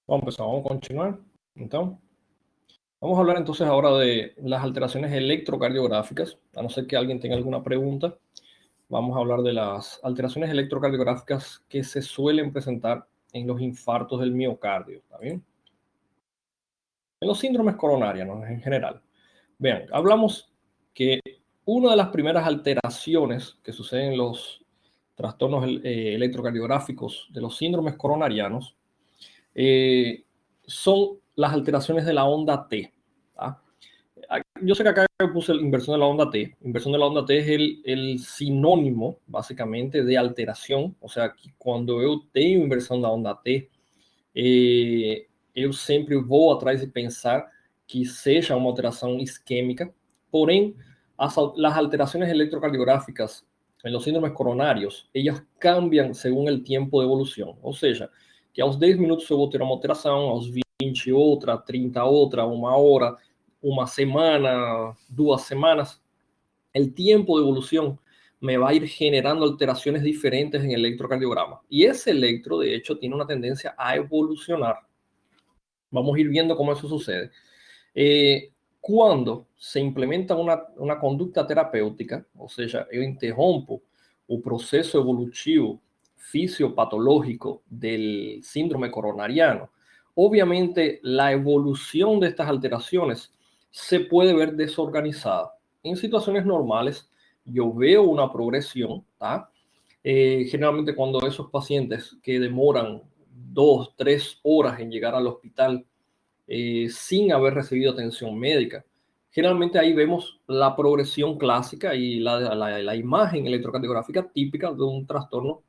Vamos a continuar. Então, vamos a hablar entonces ahora de las alteraciones electrocardiográficas. A no ser que alguien tenga alguna pregunta, vamos a hablar de las alteraciones electrocardiográficas que se suelen presentar en los infartos del miocardio. ¿Está bien? En los síndromes coronarios, ¿no? En general. Vean, hablamos que una de las primeras alteraciones que suceden en los trastornos electrocardiográficos de los síndromes coronarianos son las alteraciones de la onda T. ¿tá? Yo sé que acá puse la inversión de la onda T. Inversión de la onda T es el sinónimo, básicamente, de alteración. O sea, que quando eu tenho inversão da onda T, eu sempre vou atrás de pensar que seja uma alteração isquémica. Porém, las alteraciones electrocardiográficas en los síndromes coronarios, ellas cambian según el tiempo de evolución. O sea, que aos 10 minutos eu vou ter uma alteração, aos 20 outra, 30 outra, uma hora, uma semana, 2 semanas. El tiempo de evolución me va a ir generando alteraciones diferentes en el electrocardiograma. Y ese electro, de hecho, tiene una tendencia a evolucionar. Vamos a ir viendo cómo eso sucede. Quando se implementa uma conduta terapêutica, ou seja, eu interrompo o processo evolutivo fisiopatológico del síndrome coronariano, obviamente la evolución de estas alteraciones se puede ver desorganizada. En situaciones normales, yo veo una progresión, ¿tá? Generalmente cuando esos pacientes que demoran 2, 3 horas en llegar al hospital sin haber recibido atención médica. Generalmente ahí vemos la progresión clásica y la imagen electrocardiográfica típica de un trastorno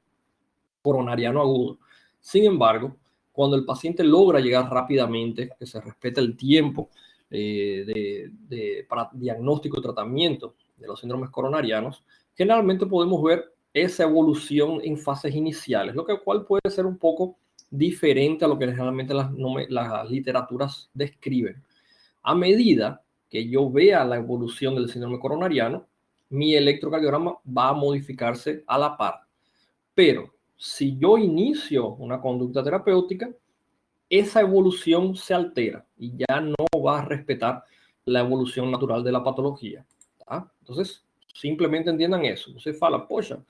coronariano agudo. Sin embargo, cuando el paciente logra llegar rápidamente, que se respeta el tiempo para diagnóstico y tratamiento de los síndromes coronarianos, generalmente podemos ver esa evolución en fases iniciales, lo cual puede ser un poco diferente a lo que generalmente las literaturas describen. A medida que yo vea la evolución del síndrome coronariano, mi electrocardiograma va a modificarse a la par. Pero si yo inicio una conducta terapéutica, esa evolución se altera y ya no va a respetar la evolución natural de la patología. Tá? Entonces, simplesmente entendam isso. Você fala, poxa,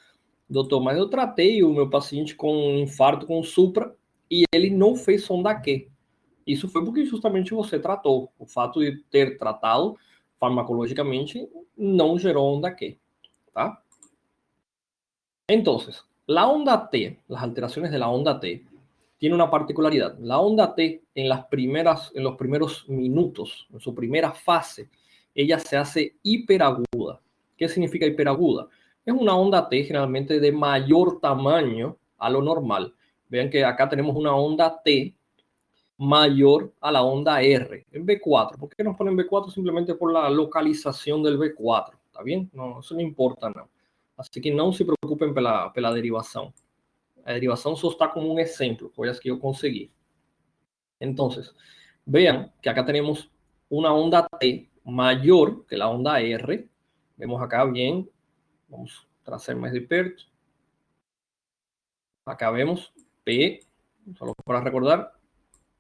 doutor, mas eu tratei o meu paciente com infarto com supra e ele não fez sonda Q. Isso foi porque justamente você tratou. O fato de ter tratado farmacologicamente não gerou onda Q. Tá? Entonces, la onda T, las alteraciones de la onda T, tiene una particularidad. La onda T en los primeros minutos, en su primera fase, ella se hace hiperaguda. ¿Qué significa hiperaguda? Es una onda T generalmente de mayor tamaño a lo normal. Vean que acá tenemos una onda T mayor a la onda R, en B4. ¿Por qué nos ponen B4? Simplemente por la localización del B4. ¿Está bien? No, eso no importa, no. Así que não se preocupem pela derivação. A derivação só está como um exemplo, coisas que eu consegui. Então, vean que acá tenemos una onda T mayor que la onda R. Vemos acá bien. Vamos a trazar más de perto. Acá vemos P, solo para recordar,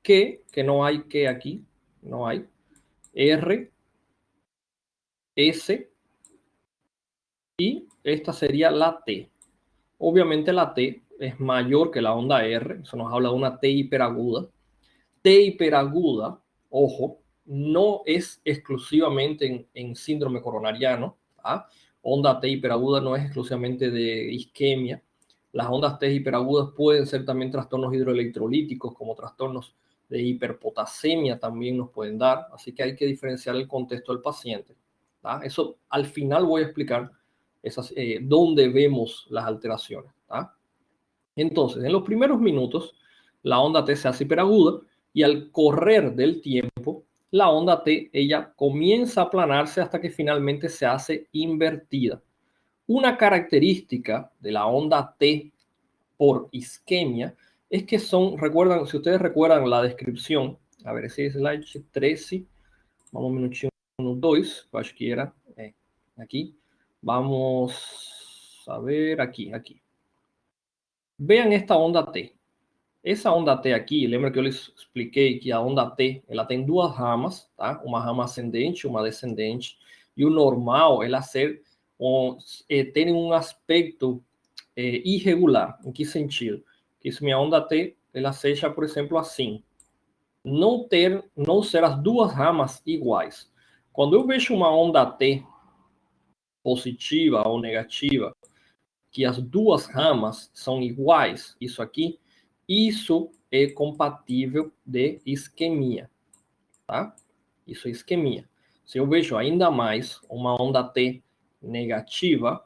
que no hay que aquí, no hay. R, S, y esta sería la T. Obviamente la T es mayor que la onda R, eso nos habla de una T hiperaguda. T hiperaguda, ojo, no es exclusivamente en síndrome coronariano. ¿Ah? Onda T hiperaguda no es exclusivamente de isquemia. Las ondas T hiperagudas pueden ser también trastornos hidroelectrolíticos, como trastornos de hiperpotasemia también nos pueden dar. Así que hay que diferenciar el contexto del paciente. ¿Ah? Eso al final voy a explicar dónde vemos las alteraciones. ¿Ah? Entonces, en los primeros minutos, la onda T se hace hiperaguda y al correr del tiempo, la onda T, ella comienza a aplanarse hasta que finalmente se hace invertida. Una característica de la onda T por isquemia es que recuerdan, si ustedes recuerdan la descripción, a ver, ese slide 13, vamos un minutinho no 2, eu acho que era aqui. Vamos a ver aqui. Vean esta onda T. Essa onda T aqui, lembra que eu lhes expliquei que a onda T, ela tem duas ramas, tá? Uma rama ascendente e uma descendente. E o normal ela ter um aspecto irregular. Em que sentido? Que se minha onda T, ela seja, por exemplo, assim. Não ser as duas ramas iguais. Quando eu vejo uma onda T positiva ou negativa, que as duas ramas são iguais, isso é compatível de isquemia, tá? Isso é isquemia. Se eu vejo ainda mais uma onda T negativa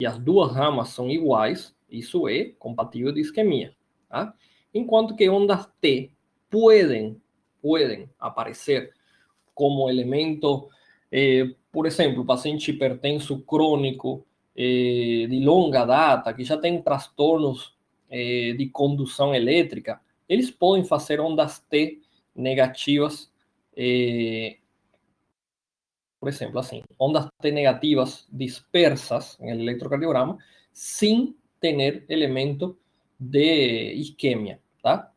e as duas ramas são iguais, isso é compatível de isquemia, tá? Enquanto que ondas T podem aparecer como elemento, por exemplo, paciente hipertenso crônico de longa data, que já tem transtornos de condução elétrica, eles podem fazer ondas T negativas, por exemplo, assim, ondas T negativas dispersas en el electrocardiograma sin tener elemento de isquemia, ¿tá?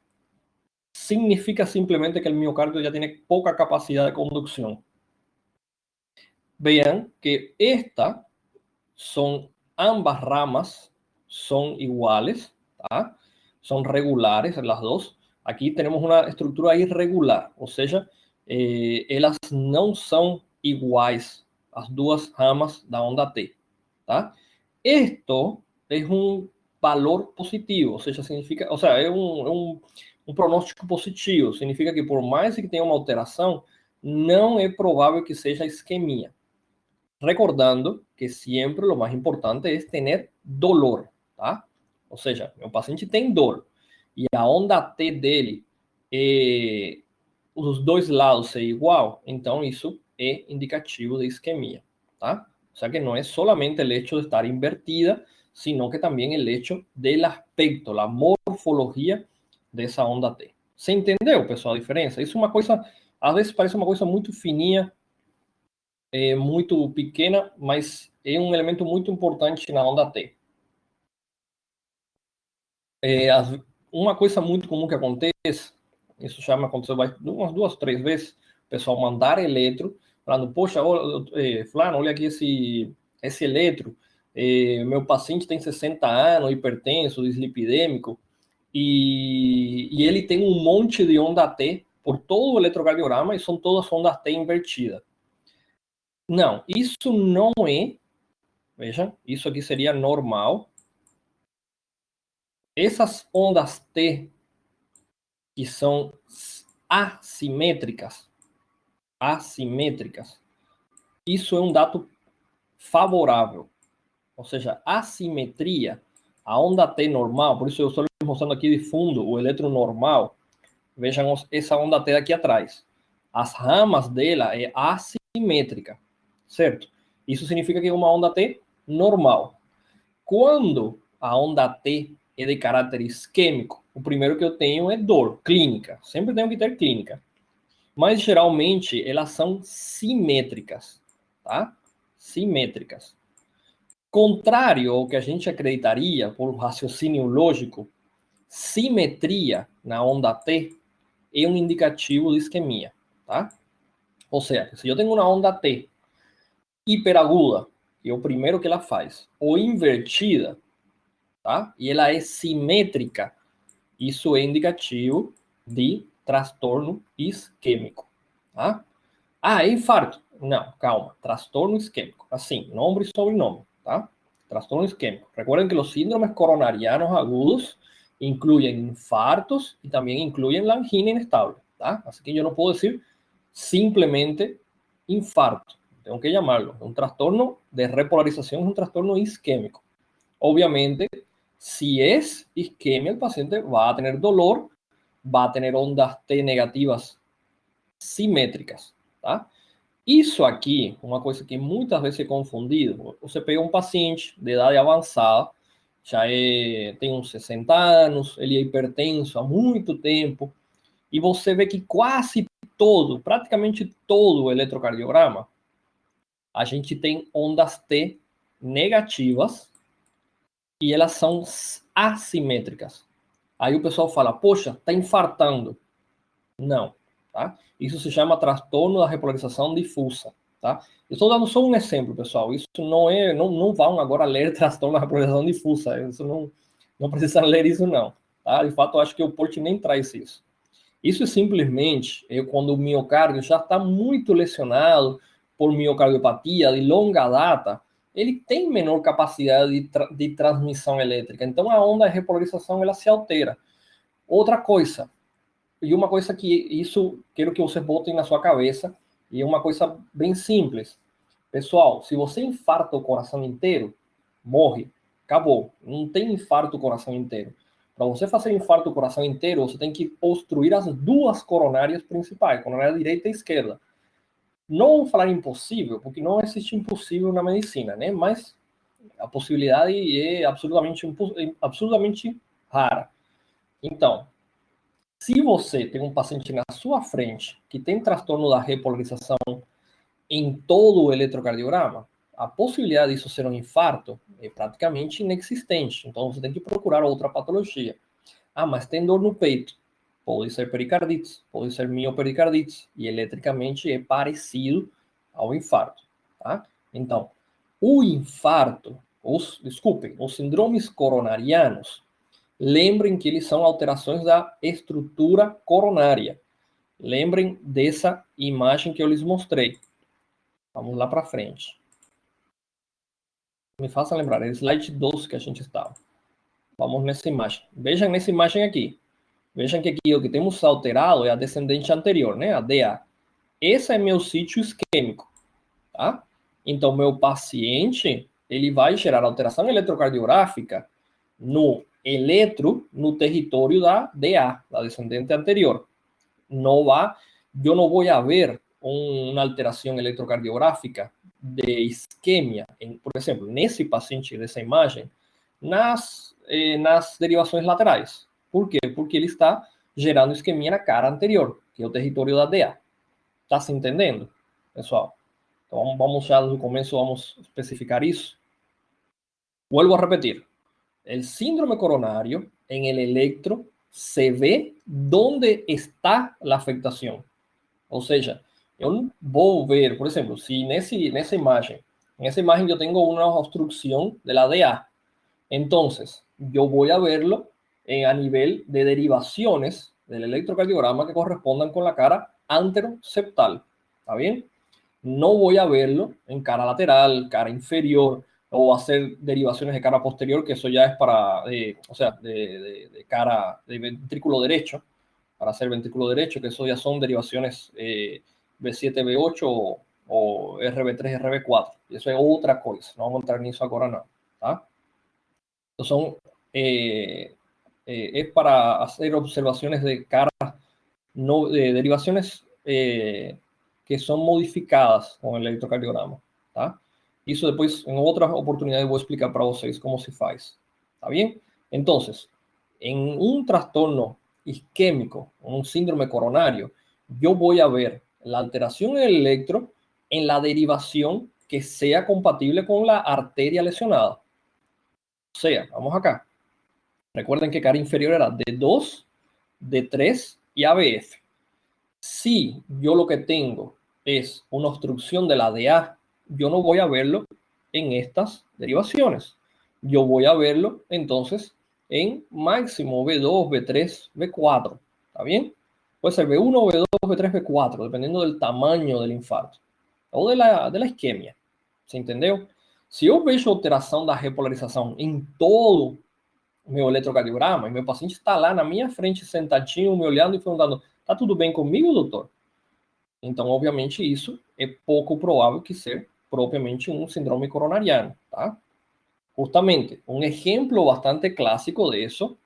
Significa simplemente que el miocardio ya tiene poca capacidad de conducción. Vean que ambas ramas son iguales, ¿tá? Son regulares las dos. Aquí tenemos una estructura irregular, ou seja, elas não são iguais, as duas ramas da onda T, tá? Esto es un valor positivo, significa, é um pronóstico positivo, significa que por mais que tenha uma alteração, não é provável que seja isquemia. Recordando que siempre lo más importante es tener dolor, tá? Ou seja, meu paciente tem dor e a onda T dele, os dois lados ser igual, então isso é indicativo de isquemia, tá? O sea que no es solamente el hecho de estar invertida, sino que también el hecho del aspecto, la morfología de esa onda T. Você entendeu, pessoal, a diferença? Isso é uma coisa, às vezes parece uma coisa muito fininha, muito pequena, mas é um elemento muito importante na onda T. Uma coisa muito comum que acontece, isso já me aconteceu umas 2, 3 vezes, o pessoal mandar eletro, falando, poxa, fulano, olha aqui esse eletro, meu paciente tem 60 anos, hipertenso, dislipidêmico, e ele tem um monte de onda T por todo o eletrocardiograma e são todas ondas T invertidas. Não, isso não é, veja, isso aqui seria normal. Essas ondas T que são assimétricas, isso é um dado favorável. Ou seja, assimetria, a onda T normal, por isso eu estou mostrando aqui de fundo o elétron normal. Vejam essa onda T aqui atrás. As ramas dela é assimétrica, certo? Isso significa que é uma onda T normal. Quando a onda T é de caráter isquêmico, o primeiro que eu tenho é dor clínica. Sempre tenho que ter clínica. Mas geralmente elas são simétricas, tá? Simétricas. Contrário ao que a gente acreditaria por raciocínio lógico, simetria na onda T é um indicativo de isquemia, tá? Ou seja, se eu tenho uma onda T hiperaguda, que é o primeiro que ela faz, ou invertida, tá? E ela é simétrica, isso é indicativo de transtorno isquêmico, tá? Ah, é infarto? Não, calma, transtorno isquêmico, assim, nome e sobrenome, tá? Transtorno isquêmico. Recuerden que los síndromes coronarianos agudos incluyen infartos y también incluyen la angina inestable, ¿tá? Así que yo no puedo decir simplemente infarto, tengo que llamarlo un trastorno de repolarización, es un trastorno isquémico. Obviamente, si es isquemia, el paciente va a tener dolor, va a tener ondas T negativas simétricas, tá? Isso aqui, uma coisa que muitas vezes é confundido. Você pega um paciente de idade avançada, tem uns 60 anos, ele é hipertenso há muito tempo, e você vê que quase praticamente todo o eletrocardiograma, a gente tem ondas T negativas e elas são assimétricas. Aí o pessoal fala, poxa, está infartando. Não, tá? Isso se chama transtorno da repolarização difusa, tá? Estou dando só um exemplo, pessoal. Isso não vão agora ler transtorno da repolarização difusa. Isso não precisa ler isso, não. Tá? De fato, eu acho que o PORT nem traz isso. Isso simplesmente é quando o miocárdio já está muito lesionado por miocardiopatia de longa data, ele tem menor capacidade de transmissão elétrica. Então, a onda de repolarização ela se altera. Outra coisa, e uma coisa que isso quero que vocês botem na sua cabeça, e é uma coisa bem simples. Pessoal, se você infarta o coração inteiro, morre. Acabou. Não tem infarto do coração inteiro. Para você fazer infarto do coração inteiro, você tem que obstruir as duas coronárias principais, coronária direita e esquerda. Não vou falar impossível, porque não existe impossível na medicina, né? Mas a possibilidade é absolutamente rara. Então, se você tem um paciente na sua frente que tem transtorno da repolarização em todo o eletrocardiograma, a possibilidade disso ser um infarto é praticamente inexistente. Então, você tem que procurar outra patologia. Ah, mas tem dor no peito. Pode ser pericardite, pode ser miopericardites. E eletricamente é parecido ao infarto. Tá? Então, o infarto, os síndromes coronarianos, lembrem que eles são alterações da estrutura coronária. Lembrem dessa imagem que eu lhes mostrei. Vamos lá para frente. Me faça lembrar, é slide 12 que a gente estava. Vamos nessa imagem. Vejam nessa imagem aqui. Vejam que aqui o que temos alterado é a descendente anterior, né? A DA. Esse é meu sítio isquêmico, tá? Então, meu paciente, ele vai gerar alteração eletrocardiográfica no território da DA, da descendente anterior. Eu não vou ver uma alteração eletrocardiográfica de isquemia, por exemplo, nesse paciente dessa imagem, nas derivações laterais. Por quê? Porque ele está gerando isquemia na cara anterior, que é o território da DA. Está se entendendo, pessoal? Então, vamos já do começo, vamos especificar isso. Vuelvo a repetir. El síndrome coronario, en el electro, se ve dónde está la afectación. Ou seja, eu vou ver, por exemplo, se nessa imagem eu tenho uma obstrução de la DA, entonces yo voy a verlo a nivel de derivaciones del electrocardiograma que correspondan con la cara anteroseptal. ¿Está bien? No voy a verlo en cara lateral, cara inferior, o hacer derivaciones de cara posterior, que eso ya es para, de cara, de ventrículo derecho, para hacer ventrículo derecho, que eso ya son derivaciones B7, B8 o RB3, RB4. Y eso es otra cosa, no vamos a entrar en eso ahora, no. ¿Tá? Son, es para hacer observaciones de cara, no, de derivaciones que son modificadas con el electrocardiograma. Tá? Isso depois, em outra oportunidade, eu vou explicar para vocês como se faz. Tá bem? Então, em um transtorno isquémico, un síndrome coronario, yo voy a ver la alteración en el electro en la derivación que sea compatible con la arteria lesionada. O sea, vamos acá. Recuerden que cara inferior era D2, D3 y ABF. Si yo lo que tengo es una obstrucción de la DA, yo no voy a verlo en estas derivaciones. Yo voy a verlo entonces en máximo B2, B3, B4. ¿Está bien? Puede ser B1, B2, B3, B4, dependiendo del tamaño del infarto ou de la isquemia. Você entendeu? Se eu vejo alteração da repolarização em todo o meu eletrocardiograma, e meu paciente está lá na minha frente, sentadinho, me olhando e perguntando, tá tudo bem comigo, doutor? Então, obviamente, isso é pouco provável que ser propriamente um síndrome coronariano, tá? Justamente, un ejemplo bastante clásico de eso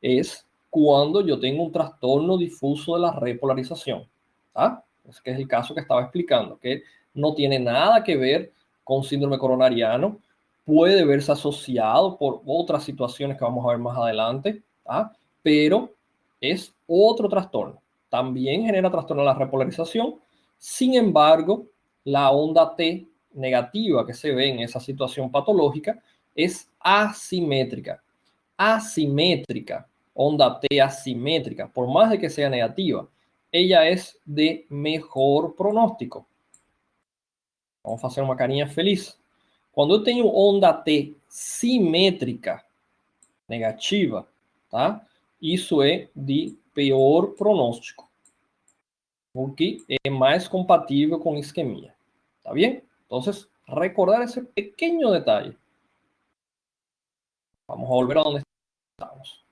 es cuando yo tengo un trastorno difuso de la repolarización. ¿Ah? Es que es el caso que estaba explicando, que no tiene nada que ver con síndrome coronariano, puede verse asociado por otras situaciones que vamos a ver más adelante, ¿ah? Pero es otro trastorno. también genera trastorno de la repolarización. Sin embargo, la onda T negativa que se ve en esa situación patológica es asimétrica. Asimétrica, onda T asimétrica, por más de que sea negativa, ella es de mejor pronóstico. Vamos a hacer uma carinha feliz. Quando eu tenho onda T simétrica negativa, tá? Isso é de pior pronóstico, o que é mais compatível com isquemia. Tá bem? Então, recordar esse pequeno detalhe. Vamos a volver a onde estamos.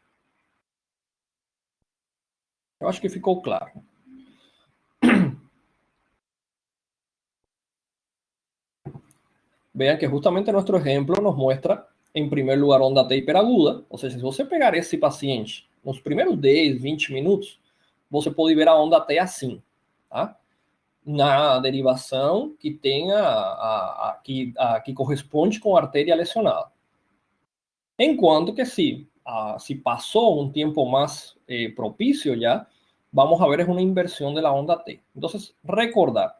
Eu acho que ficou claro. Vean que justamente nuestro ejemplo nos muestra, en primer lugar, onda T hiperaguda. Ou seja, se você pegar esse paciente nos primeiros 10, 20 minutos, você pode ver a onda T assim, tá? Na derivação que tem que corresponde com a artéria lesionada. Enquanto que se passou um tempo mais propício já, vamos a ver es una inversión de la onda T. Entonces, recordar,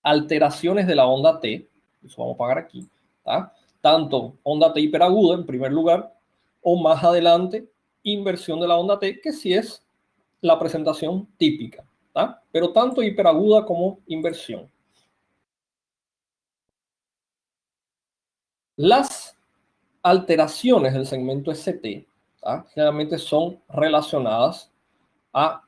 alteraciones de la onda T, eso vamos a pagar aquí, ¿tá? Tanto onda T hiperaguda en primer lugar, o más adelante, inversión de la onda T, que sí es la presentación típica, ¿tá? Pero tanto hiperaguda como inversión. Las alteraciones del segmento ST, ¿tá? Generalmente son relacionadas a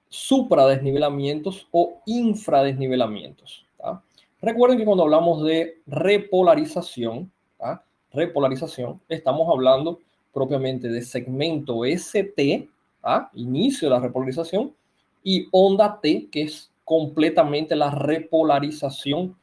supradesnivelamientos o infradesnivelamientos, ¿tá? Recuerden que cuando hablamos de repolarización, ¿tá? Repolarización, estamos hablando propiamente de segmento ST, ¿tá? Inicio de la repolarización, y onda T, que es completamente la repolarización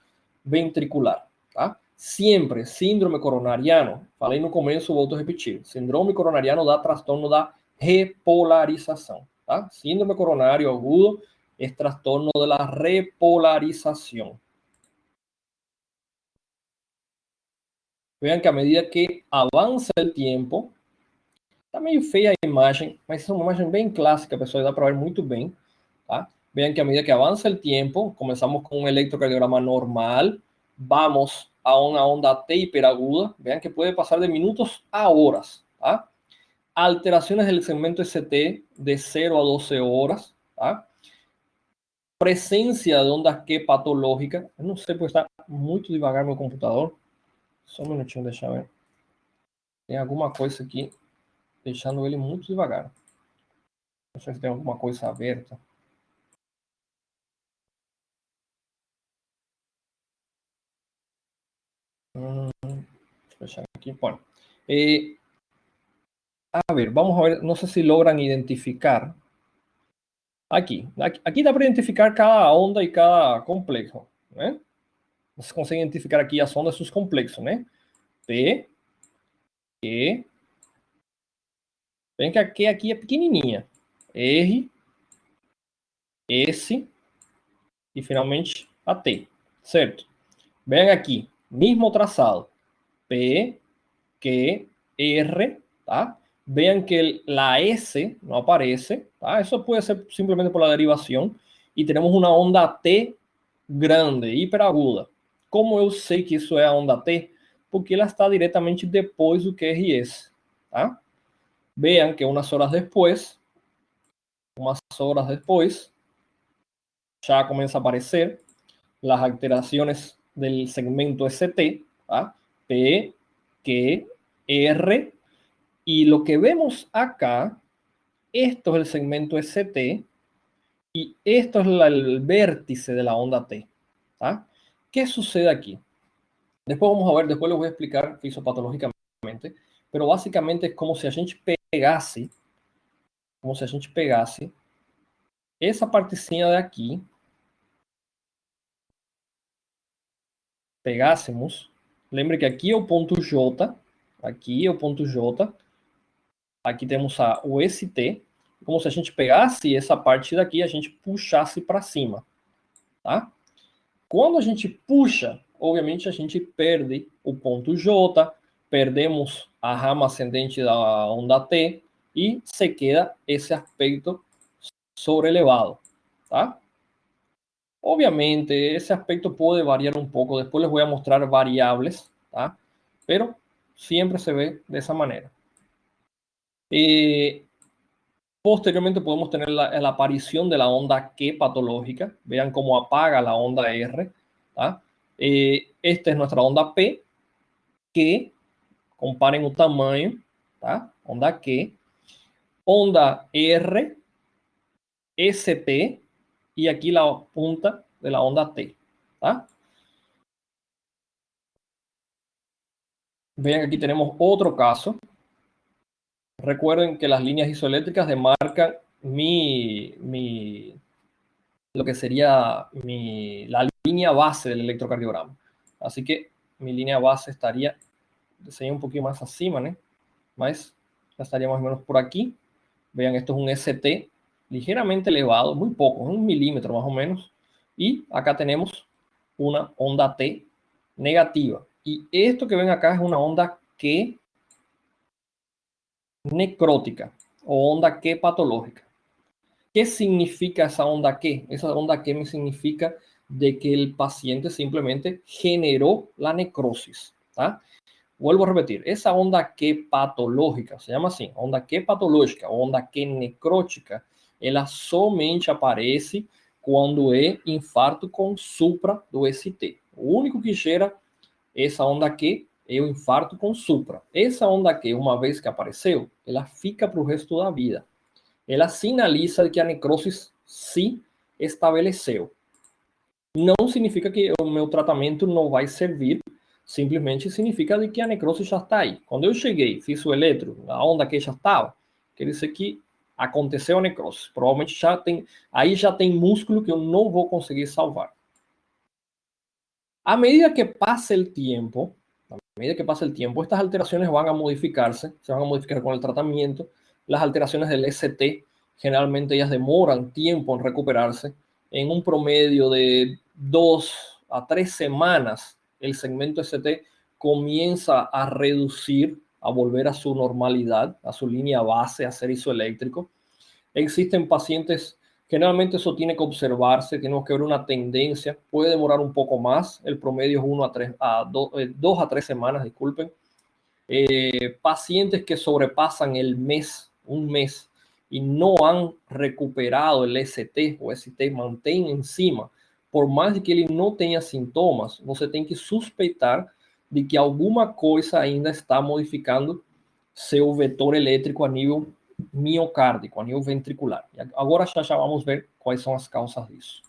ventricular, ¿tá? Siempre, síndrome coronariano, falei no começo, volto a repetir, síndrome coronariano dá trastorno da repolarização, tá? Síndrome coronário agudo es trastorno de la repolarización. Vean que a medida que avanza el tiempo, tá meio feia a imagem, mas é uma imagem bem clássica, pessoal, dá para ver muito bem, tá? Vean que a medida que avanza el tiempo, comenzamos con un electrocardiograma normal, vamos a una onda T hiperaguda, vean que puede pasar de minutos a horas, ¿tá? Alteraciones del segmento ST de 0 a 12 horas, ¿tá? Presencia de ondas Q patológica, eu não sei porque está muito devagar meu computador, só um minutinho, deixa eu ver, tem alguma coisa aqui deixando ele muito devagar, deixa eu ver se tem alguma coisa aberta. Deixa eu aqui, bueno. A ver, vamos a ver, no sé si logran identificar. Aquí dá para identificar cada onda y cada complexo, né? Você consegue identificar aqui as ondas dos complexos, né? P, Q, bem que aqui é pequenininha. R, S e finalmente a T, certo? Bem aqui, mesmo traçado. P, Q, R, tá? Vean que la S no aparece, ¿tá? Eso puede ser simplemente por la derivación. Y tenemos una onda T grande, hiperaguda. Como eu sei que isso é a onda T? Porque ela está diretamente depois do QRS, tá? Vean que umas horas depois, já começa a aparecer las alteraciones del segmento ST, ¿tá? P, Q, R. Y lo que vemos acá, esto es el segmento ST y esto es el vértice de la onda T, ¿tá? ¿Qué sucede aquí? Después vamos a ver, después les voy a explicar fisiopatológicamente, pero básicamente es como si a gente pegasse, essa partezinha daqui, pegássemos, lembre que aqui é o ponto J, aqui é o ponto J, aqui temos o ST, como se a gente pegasse essa parte daqui, a gente puxasse para cima, tá? Quando a gente puxa, obviamente a gente perde o ponto J, perdemos a rama ascendente da onda T e se queda esse aspecto sobrelevado. ¿Tá? Obviamente, ese aspecto puede variar un poco. Después les voy a mostrar variables, ¿tá? Pero siempre se ve de esa manera. Posteriormente podemos tener la aparición de la onda Q patológica. Vean cómo apaga la onda R. ¿Tá? Esta es nuestra onda P, que comparen o tamanho, tá? Onda Q. Onda R, ST, y aquí la punta de la onda T. ¿Tá? Vean, aquí tenemos otro caso. Recuerden que las líneas isoeléctricas demarcan lo que sería la línea base del electrocardiograma. Así que mi línea base estaría un poquito más acima, ¿no? Más, ya estaría más o menos por aquí. Vean, esto es un ST ligeramente elevado, muy poco, 1 milímetro más o menos. Y acá tenemos una onda T negativa. Y esto que ven acá es una onda Q necrótica o onda Q patológica. ¿Qué significa esa onda Q? Esa onda Q me significa de que el paciente simplemente generó la necrosis. ¿Tá? Vuelvo a repetir, esa onda Q patológica, se llama assim, onda Q patológica, onda Q necrótica, ela somente aparece quando é infarto com supra do ST. O único que gera essa onda Q é o infarto com supra. Essa onda Q, uma vez que apareceu, ela fica para o resto da vida. Ela sinaliza que a necrosis se estabeleceu. Não significa que o meu tratamento não vai servir, simplesmente significa de que a necrose já está aí. Quando eu cheguei, fiz o eletro, a onda que já estava, quer dizer que aconteceu a necrose. Provavelmente aí já tem músculo que eu não vou conseguir salvar. A medida que pasa el tiempo, estas alteraciones van a modificarse, se van a modificar con el tratamiento. Las alteraciones del ST generalmente ellas demoran tiempo en recuperarse. En un promedio de 2 a 3 semanas, el segmento ST comienza a reducir, a volver a su normalidad, a su línea base, a ser isoeléctrico. Existen pacientes, generalmente eso tiene que observarse, tenemos que ver una tendencia, puede demorar un poco más, el promedio es 2 a 3 semanas, disculpen. Pacientes que sobrepasan el mes, un mes, y no han recuperado el ST o ST mantém encima, por más de que ele não tenha sintomas, você tem que suspeitar de que alguma coisa ainda está modificando seu vetor elétrico a nível miocárdico, a nível ventricular. Agora já vamos ver quais são as causas disso.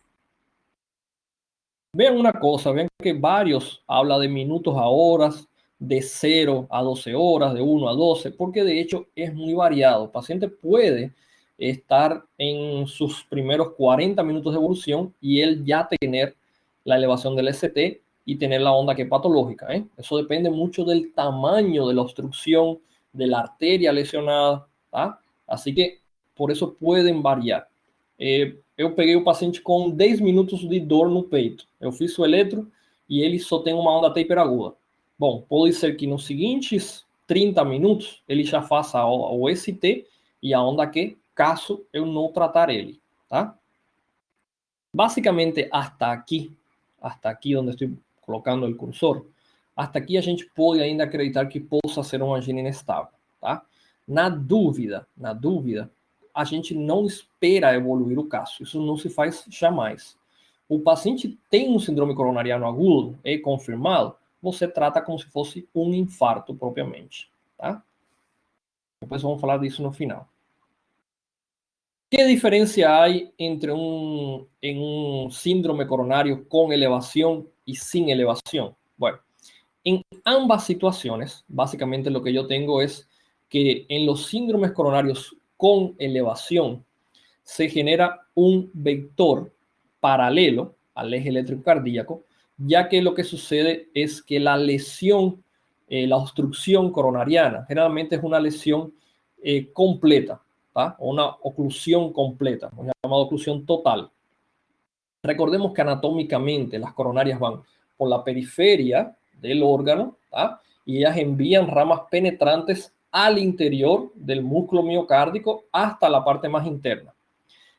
Vean una cosa, vean que varios habla de minutos a horas, de 0 a 12 horas, de 1 a 12, porque de hecho es muy variado. El paciente puede estar en sus primeros 40 minutos de evolución y él ya tener la elevación del ST y tener la onda que patológica. Eso depende mucho del tamaño de la obstrucción, de la arteria lesionada. ¿tá? Así que por eso pueden variar. Eu peguei o paciente com 10 minutos de dor no peito. Eu fiz o eletro e ele só tem uma onda T hiperaguda. Bom, pode ser que nos seguintes 30 minutos ele já faça o ST e a onda Q, caso eu não tratar ele, tá? Basicamente, hasta aqui onde estou colocando o cursor, hasta aqui a gente pode ainda acreditar que possa ser uma angina inestável, tá? Na dúvida, a gente não espera evoluir o caso. Isso não se faz jamais. O paciente tem um síndrome coronariano agudo, é confirmado, você trata como se fosse um infarto propriamente, tá? Depois vamos falar disso no final. ¿Qué diferencia hay entre un síndrome coronario con elevación y sin elevación? Bueno, en ambas situaciones, básicamente lo que yo tengo es que en los síndromes coronarios con elevación se genera un vector paralelo al eje eléctrico cardíaco, ya que lo que sucede es que la lesión, la obstrucción coronariana, generalmente es una lesión completa, ¿tá? Una oclusión completa, una llamada oclusión total. Recordemos que anatómicamente las coronarias van por la periferia del órgano, ¿tá? Y ellas envían ramas penetrantes al interior del músculo miocárdico hasta la parte más interna.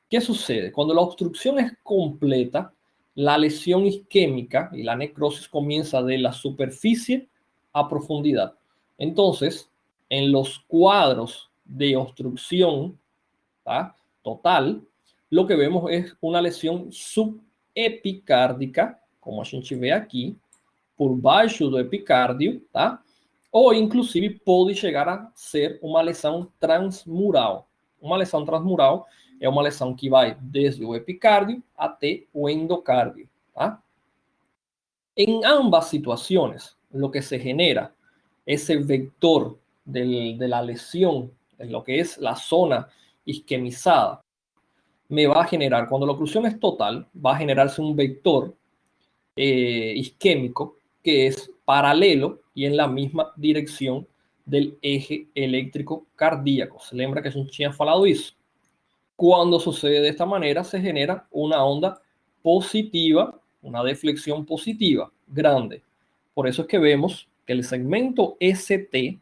¿Qué sucede? Cuando la obstrucción es completa, la lesión isquémica y la necrosis comienza de la superficie a profundidad. Entonces, en los cuadros de obstrucción, ¿tá?, total, lo que vemos es una lesión subepicárdica, como a gente ve aqui, por baixo do epicárdio, tá? Ou inclusive pode chegar a ser uma lesão transmural. Uma lesão transmural é uma lesão que vai desde o epicárdio até o endocárdio, tá? En ambas situaciones, lo que se genera, ese vector de la lesión, en lo que es la zona isquemizada, me va a generar, cuando la oclusión es total, va a generarse un vector isquémico que es paralelo y en la misma dirección del eje eléctrico cardíaco. Se lembra que a gente tinha falado isso. Cuando sucede de esta manera, se genera una onda positiva, una deflexión positiva grande. Por eso es que vemos que el segmento ST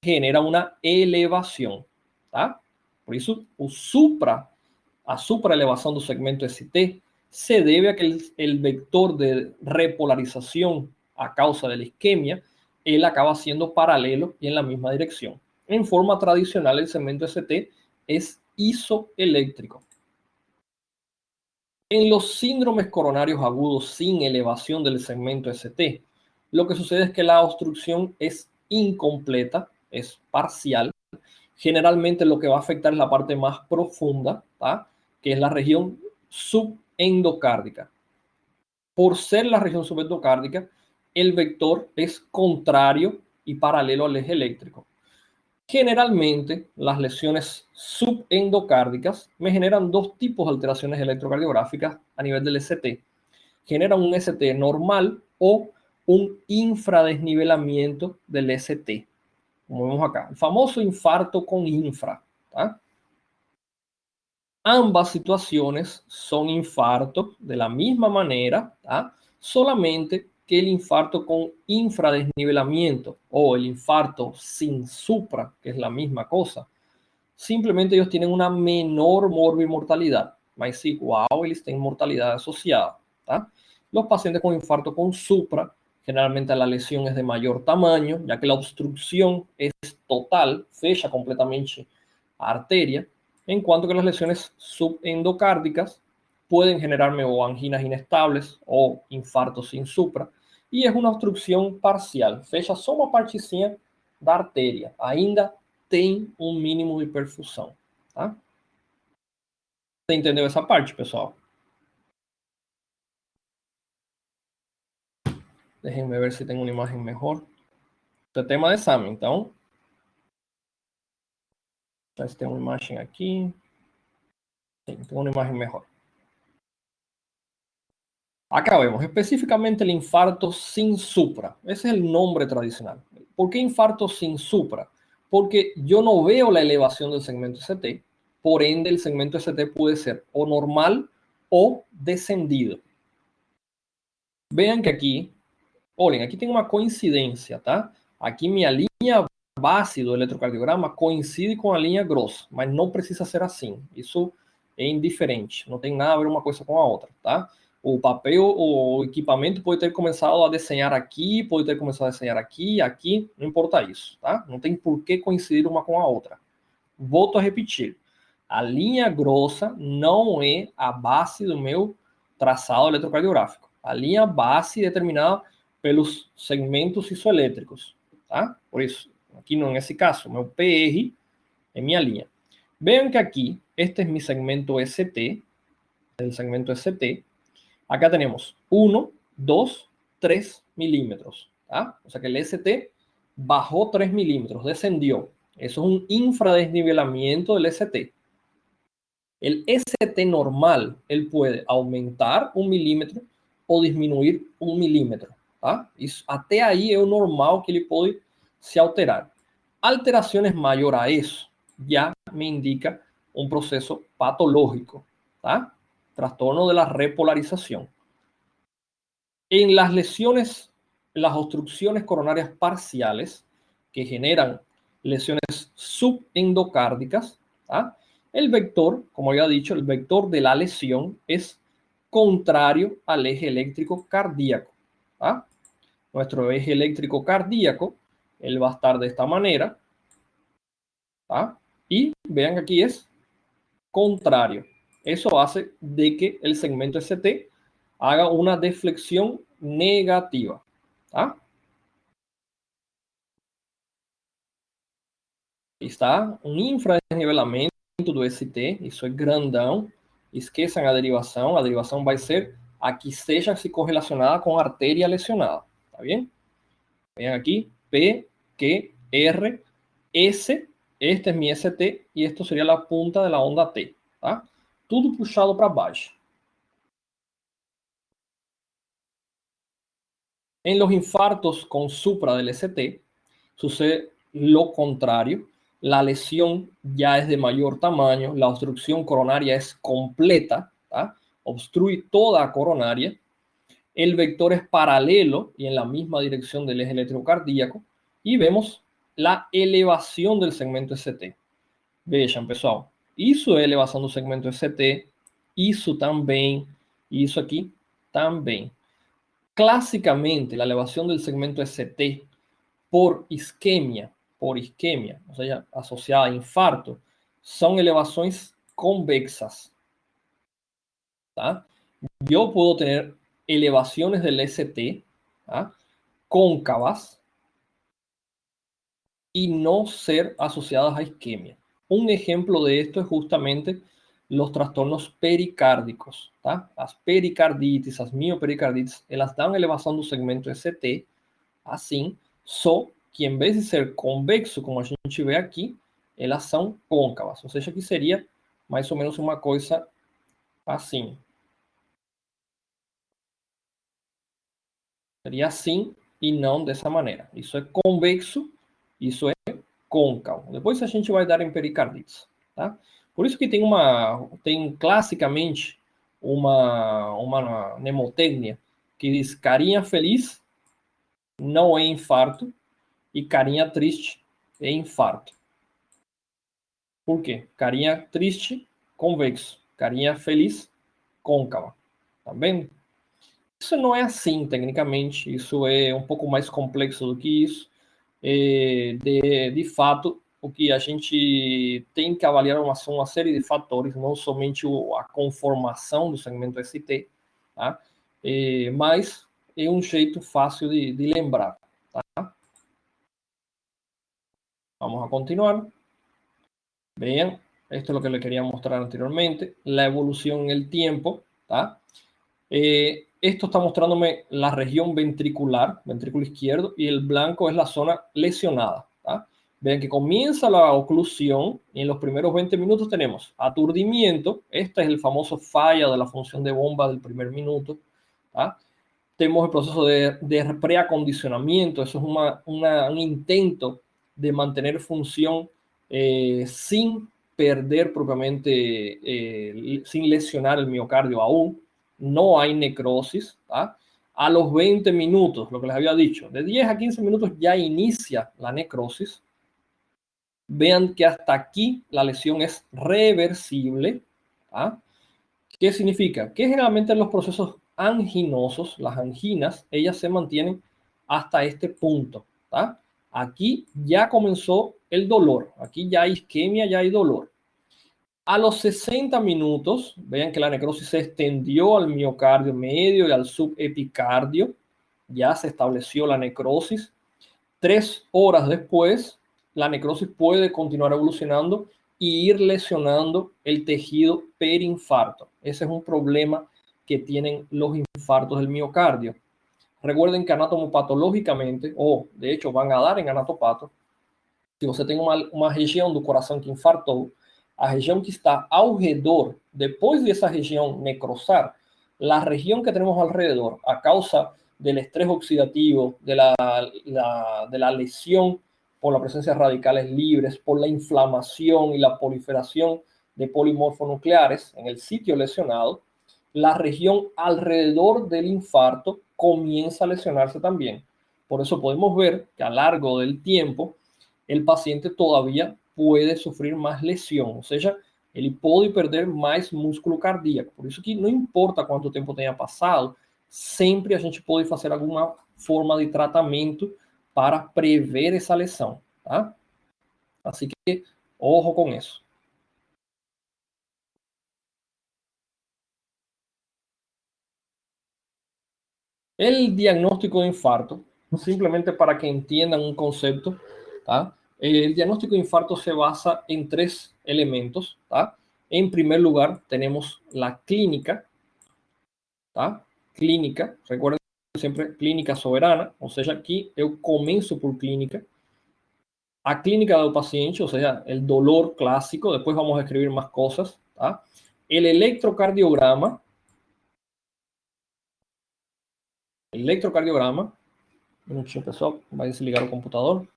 genera una elevación, tá? Por isso, a supraelevação do segmento ST se debe a que el vector de repolarización a causa de la isquemia, él acaba siendo paralelo y en la misma dirección. En forma tradicional, el segmento ST es isoeléctrico. En los síndromes coronarios agudos sin elevación del segmento ST, lo que sucede es que la obstrucción es incompleta, es parcial. Generalmente lo que va a afectar es la parte más profunda, ¿tá?, que es la región subendocárdica. Por ser la región subendocárdica, el vector es contrario y paralelo al eje eléctrico. Generalmente, las lesiones subendocárdicas me generan dos tipos de alteraciones electrocardiográficas a nivel del ST. Generan un ST normal o un infradesnivelamiento del ST. Como vemos acá, el famoso infarto con infra, ¿tá? Ambas situaciones son infartos de la misma manera, ¿tá?, solamente que el infarto con infradesnivelamiento o el infarto sin supra, que es la misma cosa, simplemente ellos tienen una menor morbimortalidad, mas igual eles têm mortalidade associada, ¿tá? Los pacientes con infarto con supra, generalmente la lesión es de mayor tamaño, ya que la obstrucción es total, fecha completamente a arteria, en cuanto que las lesiones subendocárdicas pueden generarme o anginas inestables o infartos sin supra, y es una obstrucción parcial, fecha só uma partezinha da artéria, ainda tem um mínimo de perfusão, tá? Você entendeu essa parte, pessoal? Déjenme ver se tenho uma imagem melhor. Isso é tema de exame, então. Já tem uma imagem aqui. Sim, tem uma imagem melhor. Acá vemos específicamente el infarto sin supra. Ese es el nombre tradicional. ¿Por qué infarto sin supra? Porque yo no veo la elevación del segmento ST, por ende el segmento ST puede ser o normal o descendido. Vean que aquí, olhem, aqui tem uma coincidência, tá? Aqui minha linha base do eletrocardiograma coincide com a linha grossa, mas não precisa ser assim. Isso é indiferente, não tem nada a ver uma coisa com a outra, tá? O papel, o equipamento pode ter começado a desenhar aqui, pode ter começado a desenhar aqui, aqui, não importa isso, tá? Não tem por que coincidir uma com a outra. Volto a repetir, a linha grossa não é a base do meu traçado eletrocardiográfico. A linha base é determinada pelos segmentos isoelétricos, tá? Por isso, aqui não é esse caso, meu PR é minha linha. Vean que aqui, este é meu segmento ST, el segmento ST. Acá tenemos 1, 2, 3 milímetros, ¿tá? O sea que el ST bajó 3 milímetros, descendió. Eso es un infradesnivelamiento del ST. El ST normal, él puede aumentar 1 milímetro ou disminuir 1 milímetro, tá? Isso, até aí é o normal que ele pode se alterar. Alteraciones mayor a eso ya me indica un proceso patológico, ¿tá? Trastorno de la repolarización. En las lesiones, las obstrucciones coronarias parciales que generan lesiones subendocárdicas, ¿tá?, El vector, como había dicho, el vector de la lesión es contrario al eje eléctrico cardíaco. ¿Ah? Nuestro eje eléctrico cardíaco, él va a estar de esta manera. ¿Ah? Y vean que aquí es contrario. Eso hace de que el segmento ST haga una deflexión negativa. ¿Ah? Está um infradesnivelamento do ST, isso é grandão. Esqueçam a derivação vai ser a que seja se correlacionada com a artéria lesionada, tá bem? Vean aqui, P, Q, R, S, este é mi ST e esto seria a punta da onda T, tá? Tudo puxado para baixo. En los infartos con supra del ST sucede lo contrario. La lesión ya es de mayor tamaño, la obstrucción coronaria es completa, ¿tá? Obstruye toda coronaria, el vector es paralelo y en la misma dirección del eje electrocardíaco y vemos la elevación del segmento ST. Vejam, pessoal, isso é elevação do segmento ST, isso também, isso aqui também. Clásicamente, la elevación del segmento ST por isquemia, o sea, asociada a infarto, son elevaciones convexas. ¿Tá? Yo puedo tener elevaciones del ST, ¿tá? Cóncavas y no ser asociadas a isquemia. Un ejemplo de esto es justamente los trastornos pericárdicos. ¿Tá? Las pericarditis, las miopericarditis, elas dan elevação do segmento ST, assim, só que em vez de ser convexo, como a gente vê aqui, elas são côncavas. Ou seja, que seria mais ou menos uma coisa assim. Seria assim e não dessa maneira. Isso é convexo, isso é côncavo. Depois a gente vai dar em pericardites. Tá? Por isso que tem classicamente uma mnemotecnia que diz carinha feliz não é infarto e carinha triste é infarto. Por quê? Carinha triste, convexo. Carinha feliz, côncava. Tá vendo? Isso não é assim, tecnicamente. Isso é um pouco mais complexo do que isso. De fato, o que a gente tem que avaliar são uma série de fatores, não somente a conformação do segmento ST, tá? Mas é um jeito fácil de lembrar. Tá? Vamos a continuar. Vean, esto es lo que les quería mostrar anteriormente, la evolución en el tiempo. ¿Tá? Esto está mostrándome la región ventricular, ventrículo izquierdo, y el blanco es la zona lesionada. ¿Tá? Vean que comienza la oclusión y en los primeros 20 minutos tenemos aturdimiento. Este es el famoso falla de la función de bomba del primer minuto. ¿Tá? Tenemos el proceso de preacondicionamiento. Eso es un intento de mantener función sin perder propiamente, sin lesionar el miocardio aún. No hay necrosis. ¿tá? A los 20 minutos, lo que les había dicho, de 10 a 15 minutos ya inicia la necrosis. Vean que hasta aquí la lesión es reversible. ¿tá? ¿Qué significa? Que generalmente los procesos anginosos, las anginas, ellas se mantienen hasta este punto. ¿tá? Aquí ya comenzó el dolor. Aquí ya hay isquemia, ya hay dolor. A los 60 minutos, vean que la necrosis se extendió al miocardio medio y al subepicardio. Ya se estableció la necrosis. 3 horas después, la necrosis puede continuar evolucionando y ir lesionando el tejido perinfarto. Ese es un problema que tienen los infartos del miocardio. Recuerden que anatomopatológicamente, o de hecho van a dar en anatopato, se você tem uma região do coração que infartou, a região que está ao redor, depois dessa região necrosar, la región que tenemos alrededor, a causa del estrés oxidativo, de la lesión por la presencia de radicales libres, por la inflamación y la proliferación de polimorfonucleares en el sitio lesionado, la región alrededor del infarto comienza a lesionarse también. Por eso podemos ver que a lo largo del tiempo el paciente todavía puede sufrir más lesión. O sea, ele pode perder mais músculo cardíaco. Por isso que não importa quanto tempo tenha passado, sempre a gente pode fazer alguma forma de tratamento para prever essa lesão, tá? Assim que, ojo com isso. El diagnóstico de infarto, simplemente para que entiendan un concepto, ¿tá? El diagnóstico de infarto se basa en tres elementos, ¿tá? En primer lugar, tenemos la clínica, ¿tá? Clínica, recuerden sempre clínica soberana, ou seja, aqui eu começo por clínica. A clínica del paciente, ou seja, el dolor clásico, después vamos a escribir más cosas, ¿tá? El electrocardiograma, un minutinho, pessoal, vai desligar o computador.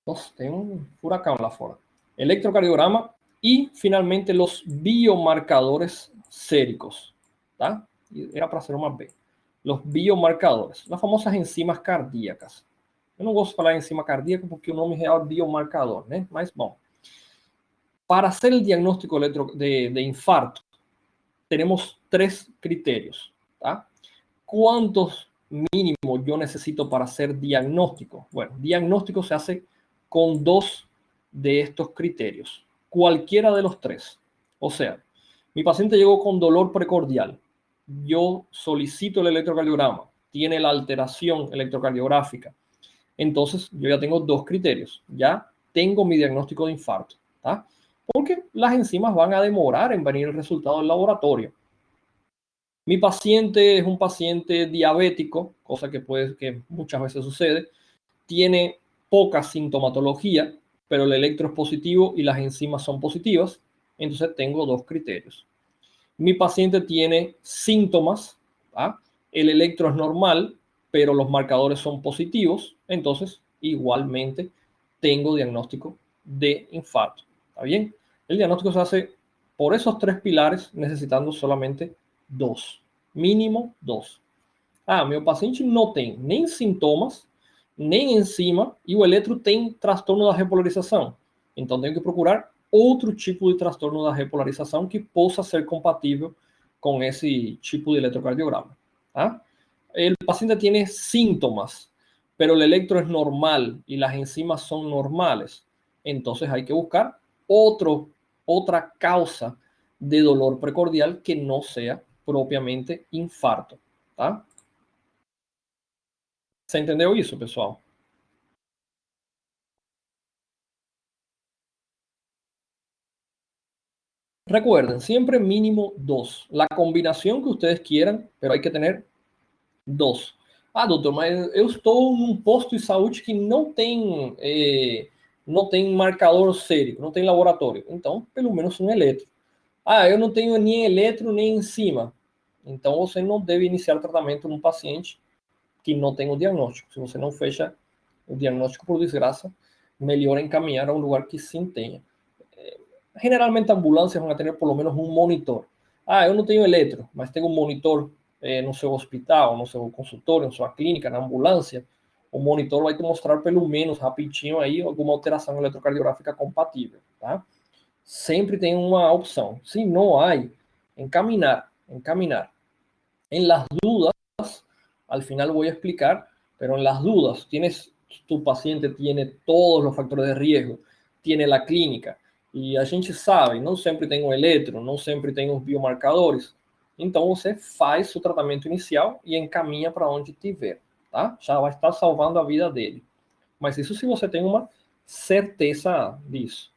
Nossa, tem um furacão lá fora. Electrocardiograma y finalmente los biomarcadores séricos, ¿tá? Era para ser uma B. Los biomarcadores, las famosas enzimas cardíacas. Eu não gosto de falar enzima cardíaca porque o nome real é biomarcador, né? Mas, bom, para hacer el diagnóstico de infarto, tenemos tres criterios, ¿tá? ¿Cuántos mínimo yo necesito para hacer diagnóstico? Bueno, diagnóstico se hace con dos de estos criterios, cualquiera de los tres. O sea, mi paciente llegó con dolor precordial, yo solicito el electrocardiograma, tiene la alteración electrocardiográfica, entonces yo ya tengo dos criterios, ya tengo mi diagnóstico de infarto, ¿tá? Porque las enzimas van a demorar en venir el resultado del laboratorio. Mi paciente es un paciente diabético, cosa que muchas veces sucede, tiene poca sintomatología, pero el electro es positivo y las enzimas son positivas, entonces tengo dos criterios. Mi paciente tiene síntomas, ¿ah? El electro es normal, pero los marcadores son positivos, entonces igualmente tengo diagnóstico de infarto. ¿Está bien? El diagnóstico se hace por esos tres pilares, necesitando solamente dos, mínimo dos. Meu paciente não tem nem sintomas, nem enzima, e o eletro tem transtorno da repolarização. Então, tenho que procurar outro tipo de transtorno da repolarização que possa ser compatível com esse tipo de eletrocardiograma. ¿Ah? El paciente tiene síntomas, pero el electro es normal y las enzimas son normales. Entonces hay que buscar otra causa de dolor precordial que no sea propiamente infarto. Tá? Você entendeu isso, pessoal? Recuerden, siempre mínimo dos. La combinación que ustedes quieran, pero hay que tener dos. Doutor, mas eu estou num posto de saúde que não tem marcador sérico, não tem laboratório. Então, pelo menos um eletro. Eu não tenho nem eletro nem enzima. Então, você não deve iniciar tratamento num paciente que não tem o diagnóstico. Se você não fecha o diagnóstico, por desgraça, melhor encaminhar a um lugar que sim tenha. Generalmente ambulâncias vão ter por lo menos um monitor. Eu não tenho eletro, mas tenho um monitor no seu hospital, no seu consultório, na sua clínica, na ambulância. O monitor vai te mostrar pelo menos rapidinho aí alguma alteração eletrocardiográfica compatível, tá? Sempre tem uma opção. Se não há, encaminar. En las dudas, al final voy a explicar, pero en las dudas, tu paciente tiene todos los factores de riesgo, tiene la clínica, e a gente sabe, não sempre tem um eletro, não sempre tem os biomarcadores. Então, você faz o tratamento inicial e encaminha para onde tiver, tá? Já vai estar salvando a vida dele. Mas isso se você tem uma certeza disso.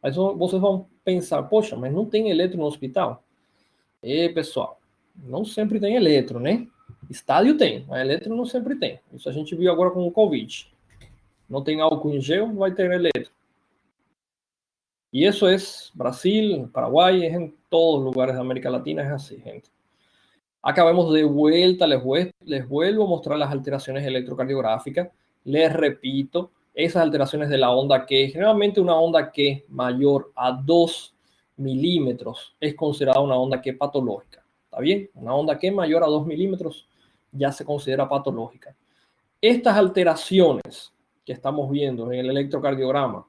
Mas vocês vão pensar, poxa, mas não tem eletro no hospital? Pessoal, não sempre tem eletro, né? Estádio tem, mas eletro não sempre tem. Isso a gente viu agora com o Covid. Não tem álcool em gel, vai ter eletro. Y eso es Brasil, Paraguay, es en todos los lugares de América Latina, es así, gente. Acá vemos de vuelta, les vuelvo a mostrar las alteraciones electrocardiográficas. Les repito, esas alteraciones de la onda Q, generalmente una onda Q mayor a 2 milímetros es considerada una onda Q patológica. ¿Está bien? Una onda Q mayor a 2 milímetros ya se considera patológica. Estas alteraciones que estamos viendo en el electrocardiograma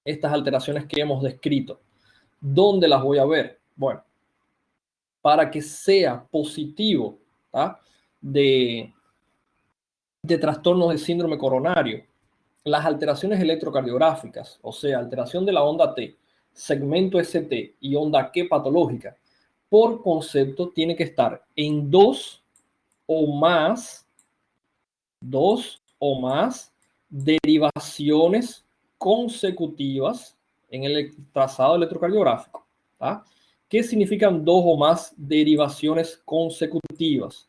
estas alteraciones que hemos descrito. ¿Dónde las voy a ver? Bueno, para que sea positivo, ¿tá? de trastornos de síndrome coronario, las alteraciones electrocardiográficas, o sea, alteración de la onda T, segmento ST y onda Q patológica, por concepto tiene que estar en dos o más derivaciones consecutivas en el trazado electrocardiográfico. ¿Tá? ¿Qué significan dos o más derivaciones consecutivas?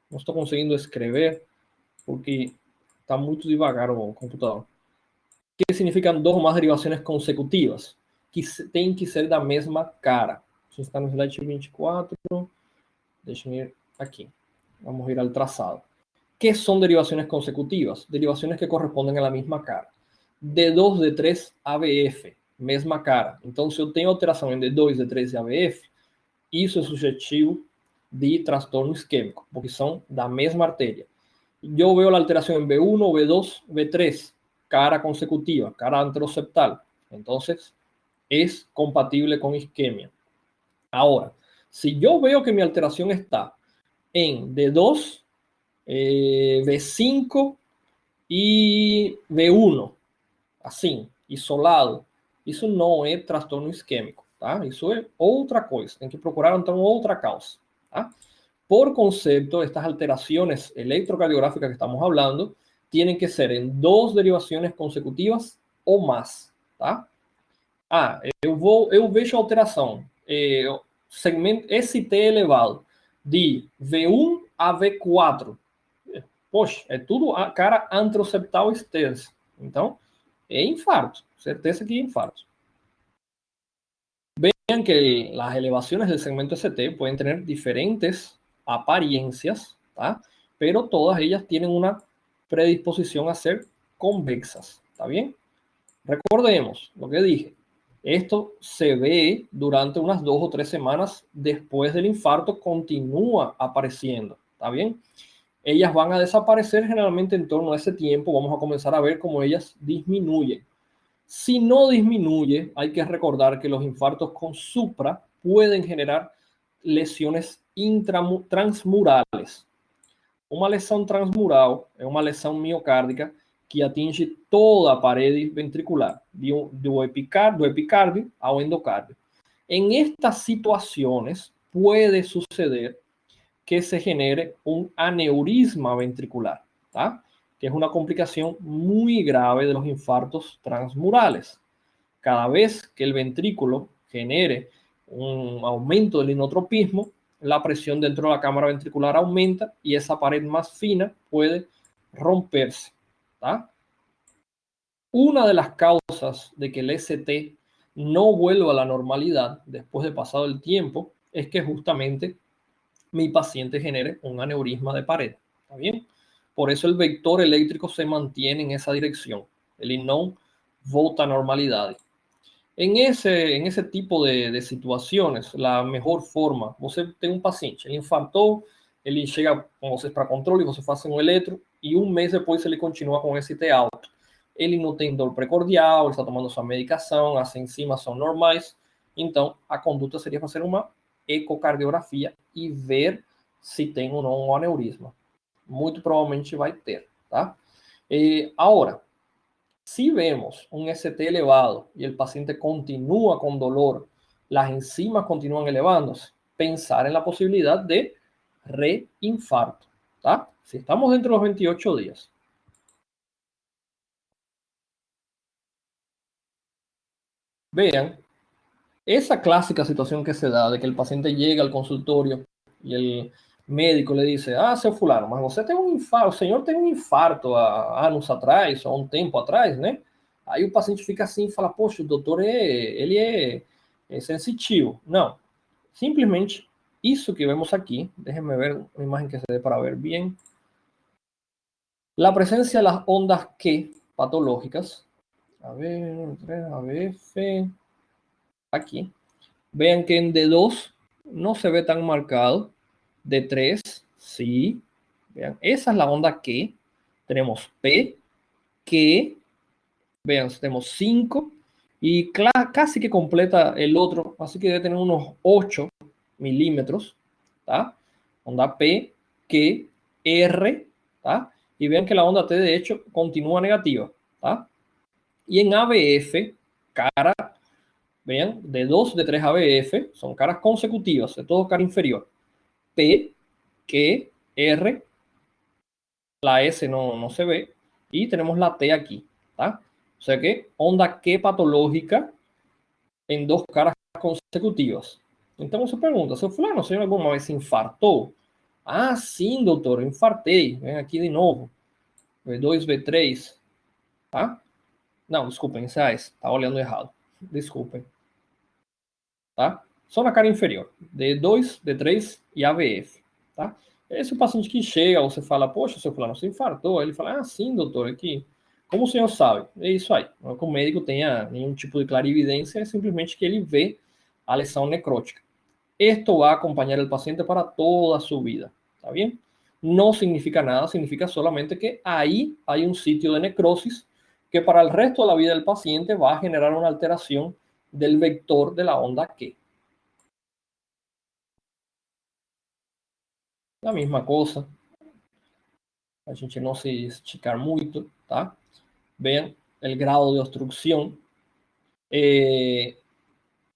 No estoy consiguiendo escribir porque está muy devagar o computador. ¿Qué significan dos o más derivaciones consecutivas? Que tem que ser da mesma cara. Isso está no slide 24. Deixa eu ir aqui. Vamos a ir al trazado. ¿Qué son derivaciones consecutivas? Derivaciones que corresponden a la misma cara. D2, D3, ABF, mesma cara. Então, se eu tenho alteração em D2, D3 e ABF, isso é suscetível de transtorno isquêmico, porque são da mesma artéria. Eu vejo a alteração em B1, B2, B3, cara consecutiva, cara anteroseptal. Entonces, es compatible con isquemia. Ahora, si yo veo que mi alteración está en D2, V5 e V1, assim, isolado, isso não é transtorno isquêmico, tá? Isso é outra coisa. Tem que procurar, então, outra causa, tá? Por concepto, estas alteraciones electrocardiográficas que estamos hablando tienen que ser en dos derivaciones consecutivas ou mais, tá? Ah, eu vejo alteração, segmento ST elevado de V1 a V4. Poxa, é tudo a cara anteroseptal extensa. Então, é infarto. Certeza que é infarto. Vean que las elevaciones del segmento ST pueden tener diferentes apariencias, ¿tá? Pero todas ellas tienen una predisposición a ser convexas. ¿Está bien? Recordemos lo que dije. Esto se ve durante unas 2 o 3 semanas después del infarto, continúa apareciendo. ¿Está bien? Ellas van a desaparecer generalmente en torno a ese tiempo. Vamos a comenzar a ver cómo ellas disminuyen. Si no disminuye, hay que recordar que los infartos con supra pueden generar lesiones transmurales. Uma lesão transmural é uma lesão miocárdica que atinge toda a parede ventricular, do epicárdio ao endocárdio. En estas situaciones puede suceder que se genere un aneurisma ventricular, ¿tá? Que es una complicación muy grave de los infartos transmurales. Cada vez que el ventrículo genere un aumento del inotropismo, la presión dentro de la cámara ventricular aumenta y esa pared más fina puede romperse, ¿tá? Una de las causas de que el ST no vuelva a la normalidad después de pasado el tiempo es que justamente mi paciente genere un aneurisma de pared. ¿Está bien? Por eso el vector eléctrico se mantiene en esa dirección. Ele não volta à normalidade. En ese tipo de situaciones, la mejor forma, você tem um paciente, ele infartou, ele chega com vocês para controle, você faz um eletro, e um mês depois ele continua com ST alto. Ele não tem dor precordial, ele está tomando sua medicação, as enzimas são normais, então a conduta seria fazer uma ecocardiografia e ver se tem ou não um aneurisma. Muito provavelmente vai ter, tá? Ahora, si vemos un ST elevado y el paciente continúa con dolor, las enzimas continúan elevándose, pensar en la posibilidad de reinfarto, ¿tá? Si estamos dentro de los 28 días. Vean, esa clásica situación que se da de que el paciente llega al consultorio y el médico le dice, seu fulano, mas você tem um infarto, o senhor tem um infarto há anos atrás, ou um tempo atrás, né? Aí o paciente fica assim e fala, poxa, o doutor ele é sensitivo. Não, simplesmente isso que vemos aqui, déjenme ver uma imagem que se dê para ver bem. La presencia de las ondas Q patológicas, a ver, ABF, aquí. Vean que en D2 no se ve tan marcado. D3, sí. Vean, esa es la onda Q. Tenemos P, Q. Vean, tenemos 5 y casi que completa el otro, así que debe tener unos 8 milímetros, ¿tá? Onda P, Q, R, ¿tá? Y vean que la onda T de hecho continúa negativa, ¿tá? Y en ABF, cara, vean, de 2 de 3 ABF, son caras consecutivas, de todo cara inferior. P, Q, R, la S no se ve, y tenemos la T aquí, ¿tá? O sea que onda Q patológica en 2 caras consecutivas. Então você pergunta, seu fulano, você alguma vez se infartou? Ah, sim, doutor, infartei. Vem aqui de novo. V2, V3, tá? Não, desculpem, reais, tá olhando errado. Desculpem. Tá? Só na cara inferior. D2, D3 e AVF, tá? Esse é o paciente que chega, você fala, poxa, seu fulano, você infartou. Aí ele fala, ah, sim, doutor, aqui. Como o senhor sabe? É isso aí. Não é que o médico tenha nenhum tipo de clarividência, é simplesmente que ele vê a lesão necrótica. Esto va a acompañar al paciente para toda su vida. ¿Está bien? No significa nada, significa solamente que ahí hay un sitio de necrosis que para el resto de la vida del paciente va a generar una alteración del vector de la onda Q. La misma cosa. A gente no se esticar mucho, ¿tá? Vean el grado de obstrucción.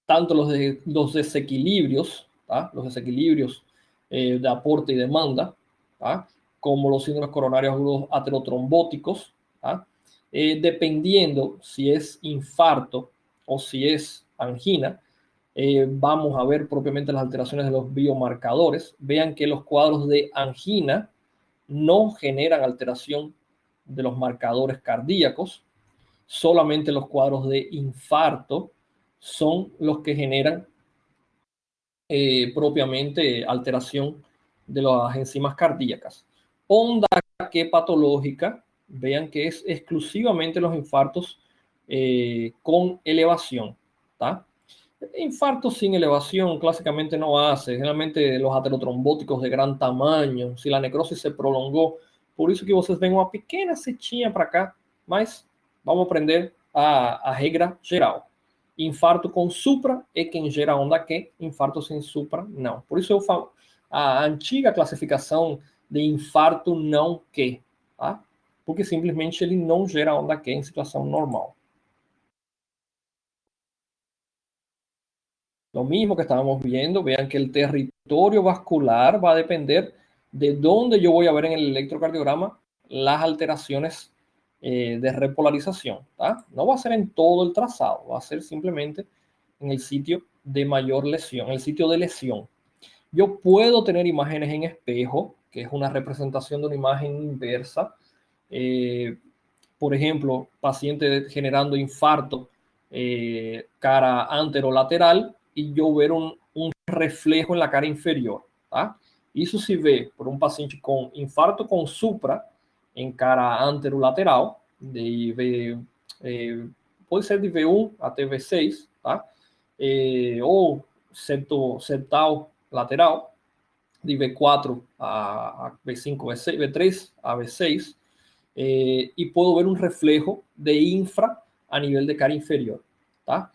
Tanto los desequilibrios, ¿tá? Los desequilibrios de aporte y demanda, ¿tá? Como los síndromes coronarios agudos aterotrombóticos, ¿tá? Dependiendo si es infarto o si es angina, vamos a ver propiamente las alteraciones de los biomarcadores. Vean que los cuadros de angina no generan alteración de los marcadores cardíacos, solamente los cuadros de infarto son los que generan propiamente alteración de las enzimas cardíacas. Onda que patológica, vean que es exclusivamente los infartos con elevación, ¿tá? Infartos sin elevación clásicamente no hace, generalmente los aterotrombóticos de gran tamaño, si la necrosis se prolongou, por isso que vocês veem uma pequena setinha para cá, mas vamos aprender a regra geral. Infarto com supra é quem gera onda Q, infarto sem supra não. Por isso eu falo a antiga classificação de infarto não Q, tá? Porque simplesmente ele não gera onda Q em situação normal. Lo mismo que estábamos viendo, vean que el territorio vascular va a depender de dónde yo voy a ver en el electrocardiograma las alteraciones de repolarización. ¿tá? No va a ser en todo el trazado, va a ser simplemente en el sitio de mayor lesión, en el sitio de lesión. Yo puedo tener imágenes en espejo, que es una representación de una imagen inversa. Por ejemplo, paciente generando infarto cara anterolateral y yo ver un reflejo en la cara inferior. Tá? Isso se vê por um paciente com infarto com supra em cara anterolateral, pode ser de V1 até V6, tá? Ou septal lateral, de V4 a V5, V6, V3 a V6, y puedo ver un reflejo de infra a nivel de cara inferior. ¿tá?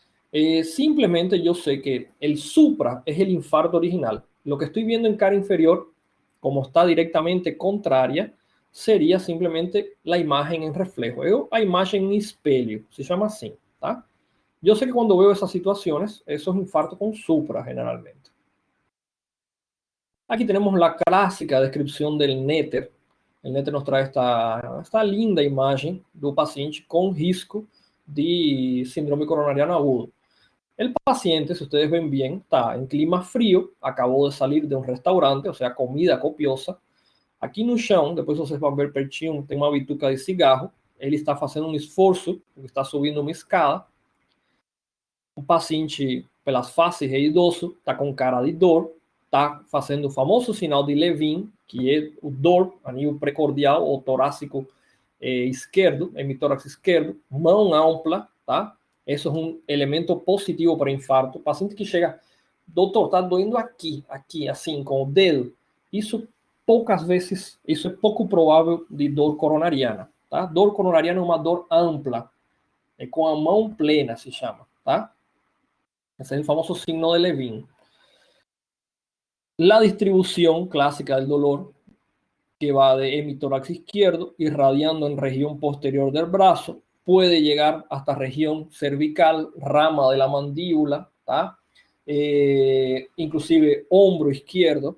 Simplemente yo sé que el supra es el infarto original. Lo que estoy viendo en cara inferior, como está directamente contraria, sería simplemente la imagen en reflejo. A imagen en espelho, se llama así. ¿tá? Yo sé que cuando veo esas situaciones, eso es infarto con supra generalmente. Aquí tenemos la clásica descripción del néter. El néter nos trae esta linda imagen do paciente com risco de síndrome coronariano agudo. El paciente, si ustedes ven bien, está en clima frío, acabou de salir de un restaurante, o sea, comida copiosa. Aqui no chão, depois vocês vão ver pertinho, tem uma bituca de cigarro. Ele está fazendo um esforço, ele está subindo uma escada. O paciente, pelas faces, é idoso, está com cara de dor, está fazendo o famoso sinal de Levin, que é o dor a nível precordial ou torácico esquerdo, hemitórax esquerdo, mão ampla, tá? Isso é um elemento positivo para infarto. O paciente que chega, doutor, está doendo aqui, assim, com o dedo. Isso poucas vezes, isso é pouco provável de dor coronariana, tá? Dor coronariana é uma dor ampla. com a mão plena, se chama, tá? Ese es el famoso signo de Levin. La distribución clásica del dolor, que va de hemitórax izquierdo, irradiando en región posterior del brazo, puede llegar hasta región cervical, rama de la mandíbula, ¿tá? Inclusive hombro izquierdo.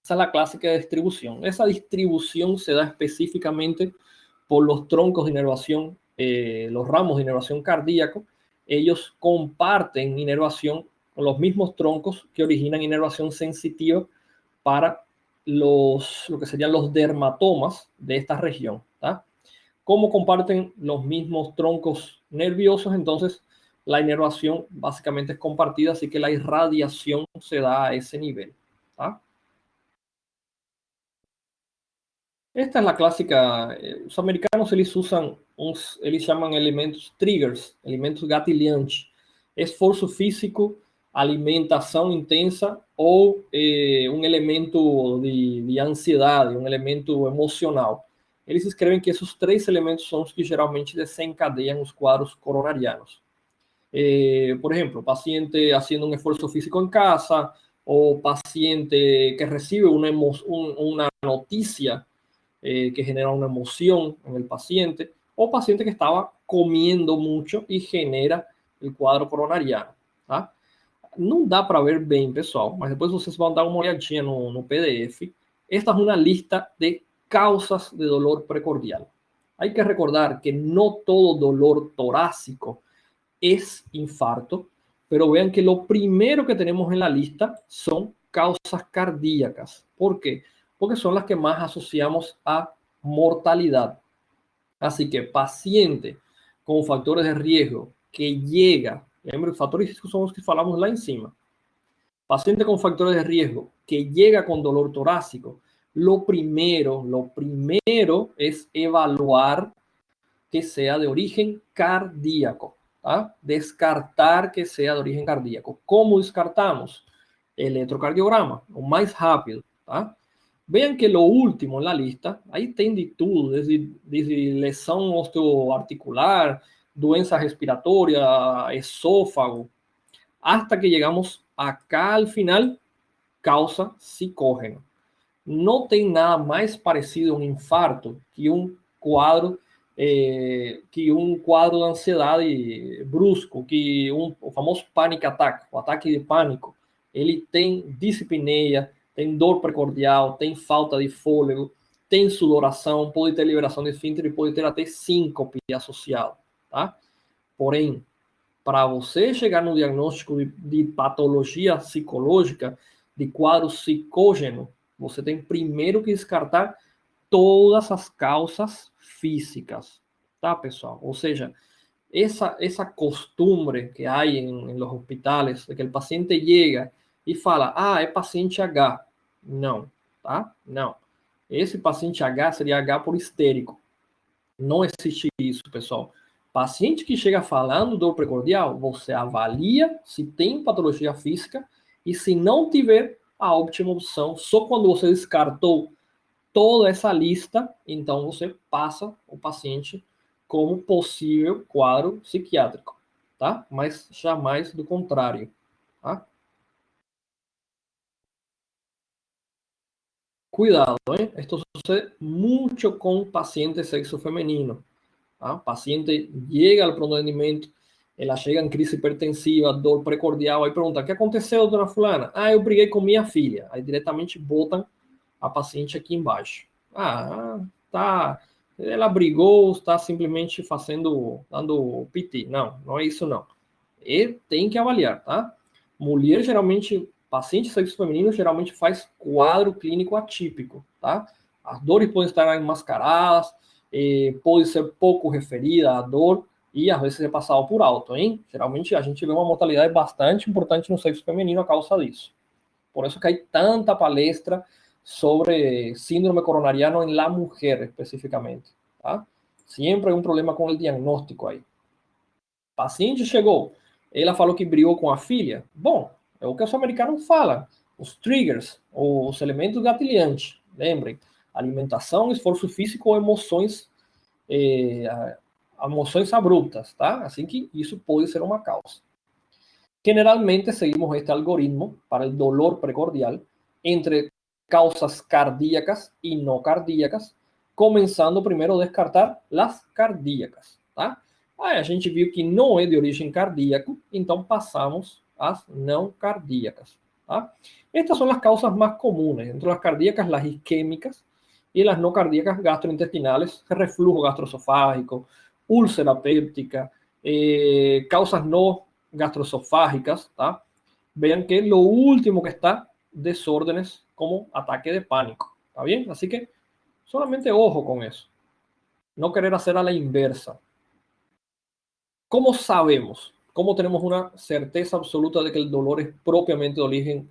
Esa es la clásica distribución. Esa distribución se da específicamente por los troncos de inervación, los ramos de inervación cardíaco. Ellos comparten inervación con los mismos troncos que originan inervación sensitiva para lo que serían los dermatomas de esta región. ¿Tá? Como comparten los mismos troncos nerviosos, entonces la inervación básicamente es compartida, así que la irradiación se da a ese nivel. ¿Tá? Esta es la clássica. Os americanos eles usam eles chamam elementos triggers, elementos gatilhantes, esforço físico, alimentação intensa ou um elemento de ansiedade, um elemento emocional. Eles escrevem que esses três elementos são os que geralmente desencadeiam os quadros coronarianos. Por exemplo, paciente haciendo un esfuerzo físico en casa o paciente que recibe una noticia que genera una emoción en el paciente, o paciente que estaba comiendo mucho y genera el quadro coronariano. Tá? Não dá para ver bem, pessoal, mas depois vocês vão dar uma olhadinha no PDF. Esta es una lista de causas de dolor precordial. Hay que recordar que no todo dolor torácico es infarto, pero vean que lo primero que tenemos en la lista son causas cardíacas. ¿Por qué? Porque son las que más asociamos a mortalidad. Así que paciente con factores de riesgo que llega, lembra, factores de riesgo son los que falamos lá encima. Paciente con factores de riesgo que llega con dolor torácico, lo primero es evaluar que sea de origen cardíaco. ¿Ah? Descartar que sea de origen cardíaco. ¿Cómo descartamos? Eletrocardiograma, o más rápido. ¿Ah? Vean que lo último en la lista, ahí tem de tudo, desde lesão osteoarticular, doença respiratória, esófago, hasta que llegamos acá al final, causa psicógeno. No tem nada mais parecido a um infarto que um quadro de ansiedade brusco, que o famoso panic attack, o ataque de pânico. Ele tem dispneia, tem dor precordial, tem falta de fôlego, tem sudoração, pode ter liberação de esfíncter e pode ter até síncope associado. Tá? Porém, para você chegar no diagnóstico de patologia psicológica, de quadro psicógeno, você tem primeiro que descartar todas as causas físicas, tá, pessoal? Ou seja, essa costumbre que há em los hospitales, de que o paciente chega e fala, ah, é paciente H. Não, tá? Não. Esse paciente H seria H por histérico. Não existe isso, pessoal. Paciente que chega falando dor precordial, você avalia se tem patologia física e se não tiver, a ótima opção, só quando você descartou toda essa lista, então você passa o paciente como possível quadro psiquiátrico, tá? Mas jamais do contrário, tá? Cuidado, ¿eh? Esto sucede mucho con pacientes sexo femenino. ¿Ah? Paciente llega al pronto atendimento, ela chega em crise hipertensiva, dor precordial, aí pergunta, o que aconteceu, dona fulana? Ah, eu briguei com minha filha. Aí diretamente botam a paciente aqui embaixo. Ah, tá, ela brigou, está simplesmente dando piti. Não, não é isso não. E tem que avaliar, tá? Mulher, geralmente, paciente sexo feminino, geralmente faz quadro clínico atípico, tá? As dores podem estar enmascaradas, pode ser pouco referida à dor e às vezes é passado por alto, hein? Geralmente a gente vê uma mortalidade bastante importante no sexo feminino a causa disso. Por isso que há tanta palestra sobre síndrome coronariano em la mujer especificamente, tá? Sempre há um problema com o diagnóstico aí. Paciente chegou, ela falou que brigou com a filha. Bom, é o que os americanos falam, os triggers, os elementos gatilhantes. Lembrem, alimentação, esforço físico ou emoções emoções abruptas, tá? Assim que isso pode ser uma causa. Generalmente seguimos este algoritmo para el dolor precordial entre causas cardíacas y no cardíacas, comenzando primero a descartar las cardíacas, tá? Aí a gente viu que não é de origem cardíaca, então passamos às não cardíacas, tá? Estas son las causas más comunes, entre las cardíacas las isquémicas y las no cardíacas gastrointestinales, reflujo gastroesofágico, úlcera péptica, causas no gastroesofágicas, ¿tá? Vean que lo último que está, desórdenes como ataque de pánico, ¿está bien? Así que solamente ojo con eso, no querer hacer a la inversa. ¿Cómo sabemos? ¿Cómo tenemos una certeza absoluta de que el dolor es propiamente de origen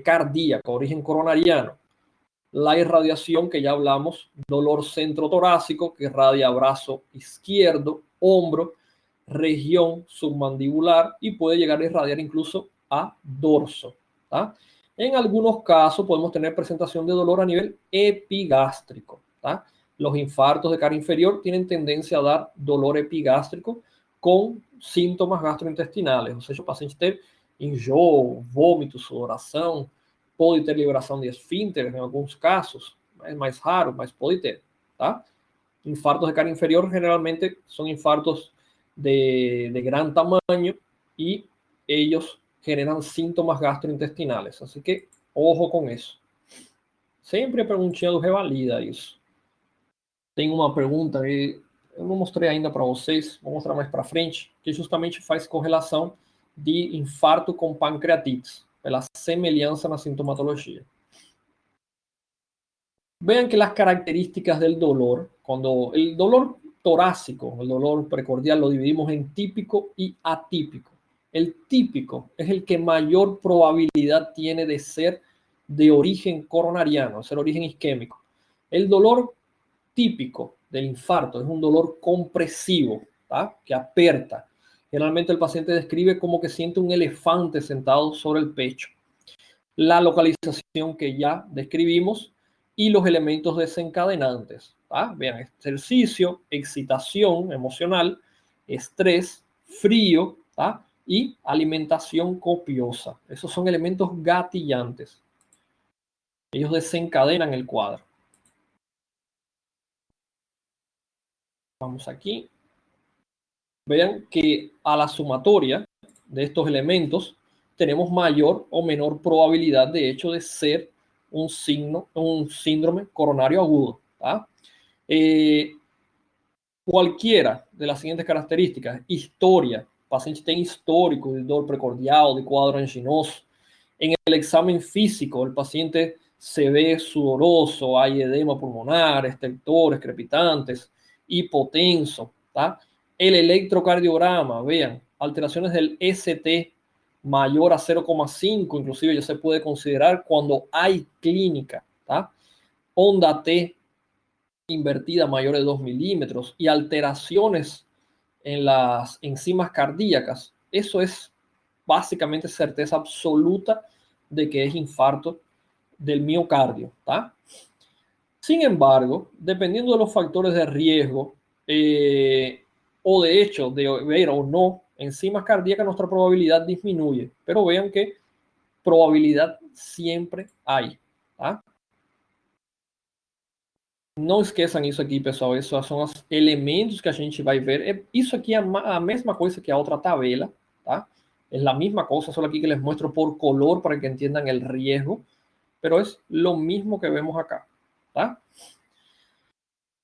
cardíaco, origen coronariano? La irradiación que ya hablamos, dolor centrotorácico que irradia brazo izquierdo, hombro, región submandibular y puede llegar a irradiar incluso a dorso. ¿tá? En algunos casos podemos tener presentación de dolor a nivel epigástrico. ¿tá? Los infartos de cara inferior tienen tendencia a dar dolor epigástrico con síntomas gastrointestinales. Ou seja, o paciente ter enjoo, vômito, sudoração, pode ter liberação de esfínteres em alguns casos, é mais raro, mas pode ter. Tá? Infartos de cara inferior generalmente são infartos de gran tamaño y ellos generan síntomas gastrointestinales. Así que ojo con eso. Sempre a perguntinha do revalida isso. Tem uma pergunta que eu não mostrei ainda para vocês, vou mostrar mais para frente, que justamente faz correlação de infarto com pancreatite, pela semelhança na sintomatologia. Vean que las características del dolor, cuando el dolor torácico, el dolor precordial, lo dividimos en típico y atípico. El típico es el que mayor probabilidad tiene de ser de origen coronariano, ser origen isquémico. El dolor típico del infarto es un dolor compresivo, ¿tá? Que aperta. Generalmente el paciente describe como que siente un elefante sentado sobre el pecho. La localización que ya describimos y los elementos desencadenantes. ¿tá? Vean, ejercicio, excitación emocional, estrés, frío ¿tá? y alimentación copiosa. Esos son elementos gatillantes. Ellos desencadenan el cuadro. Vamos aquí. Vean que a la sumatoria de estos elementos tenemos mayor o menor probabilidad, de hecho, de ser un síndrome coronario agudo. ¿tá? Cualquiera de las siguientes características, historia, paciente tem histórico de dolor precordial, de cuadro anginoso. En el examen físico, el paciente se ve sudoroso, hay edema pulmonar, estertores crepitantes, hipotenso. ¿tá? El electrocardiograma, vean, alteraciones del ST mayor a 0,5, inclusive ya se puede considerar cuando hay clínica. ¿tá? Onda T invertida mayor de 2 milímetros y alteraciones en las enzimas cardíacas, eso es básicamente certeza absoluta de que es infarto del miocardio. ¿tá? Sin embargo, dependiendo de los factores de riesgo o de hecho de ver o no enzimas cardíacas, nuestra probabilidad disminuye. Pero vean que probabilidad siempre hay. ¿tá? Não esqueçam isso aqui, pessoal. Esses são os elementos que a gente vai ver. Isso aqui é a mesma coisa que a outra tabela, tá? É a mesma coisa, só aqui que les muestro por color para que entiendan el riesgo, pero es lo mismo que vemos acá, tá?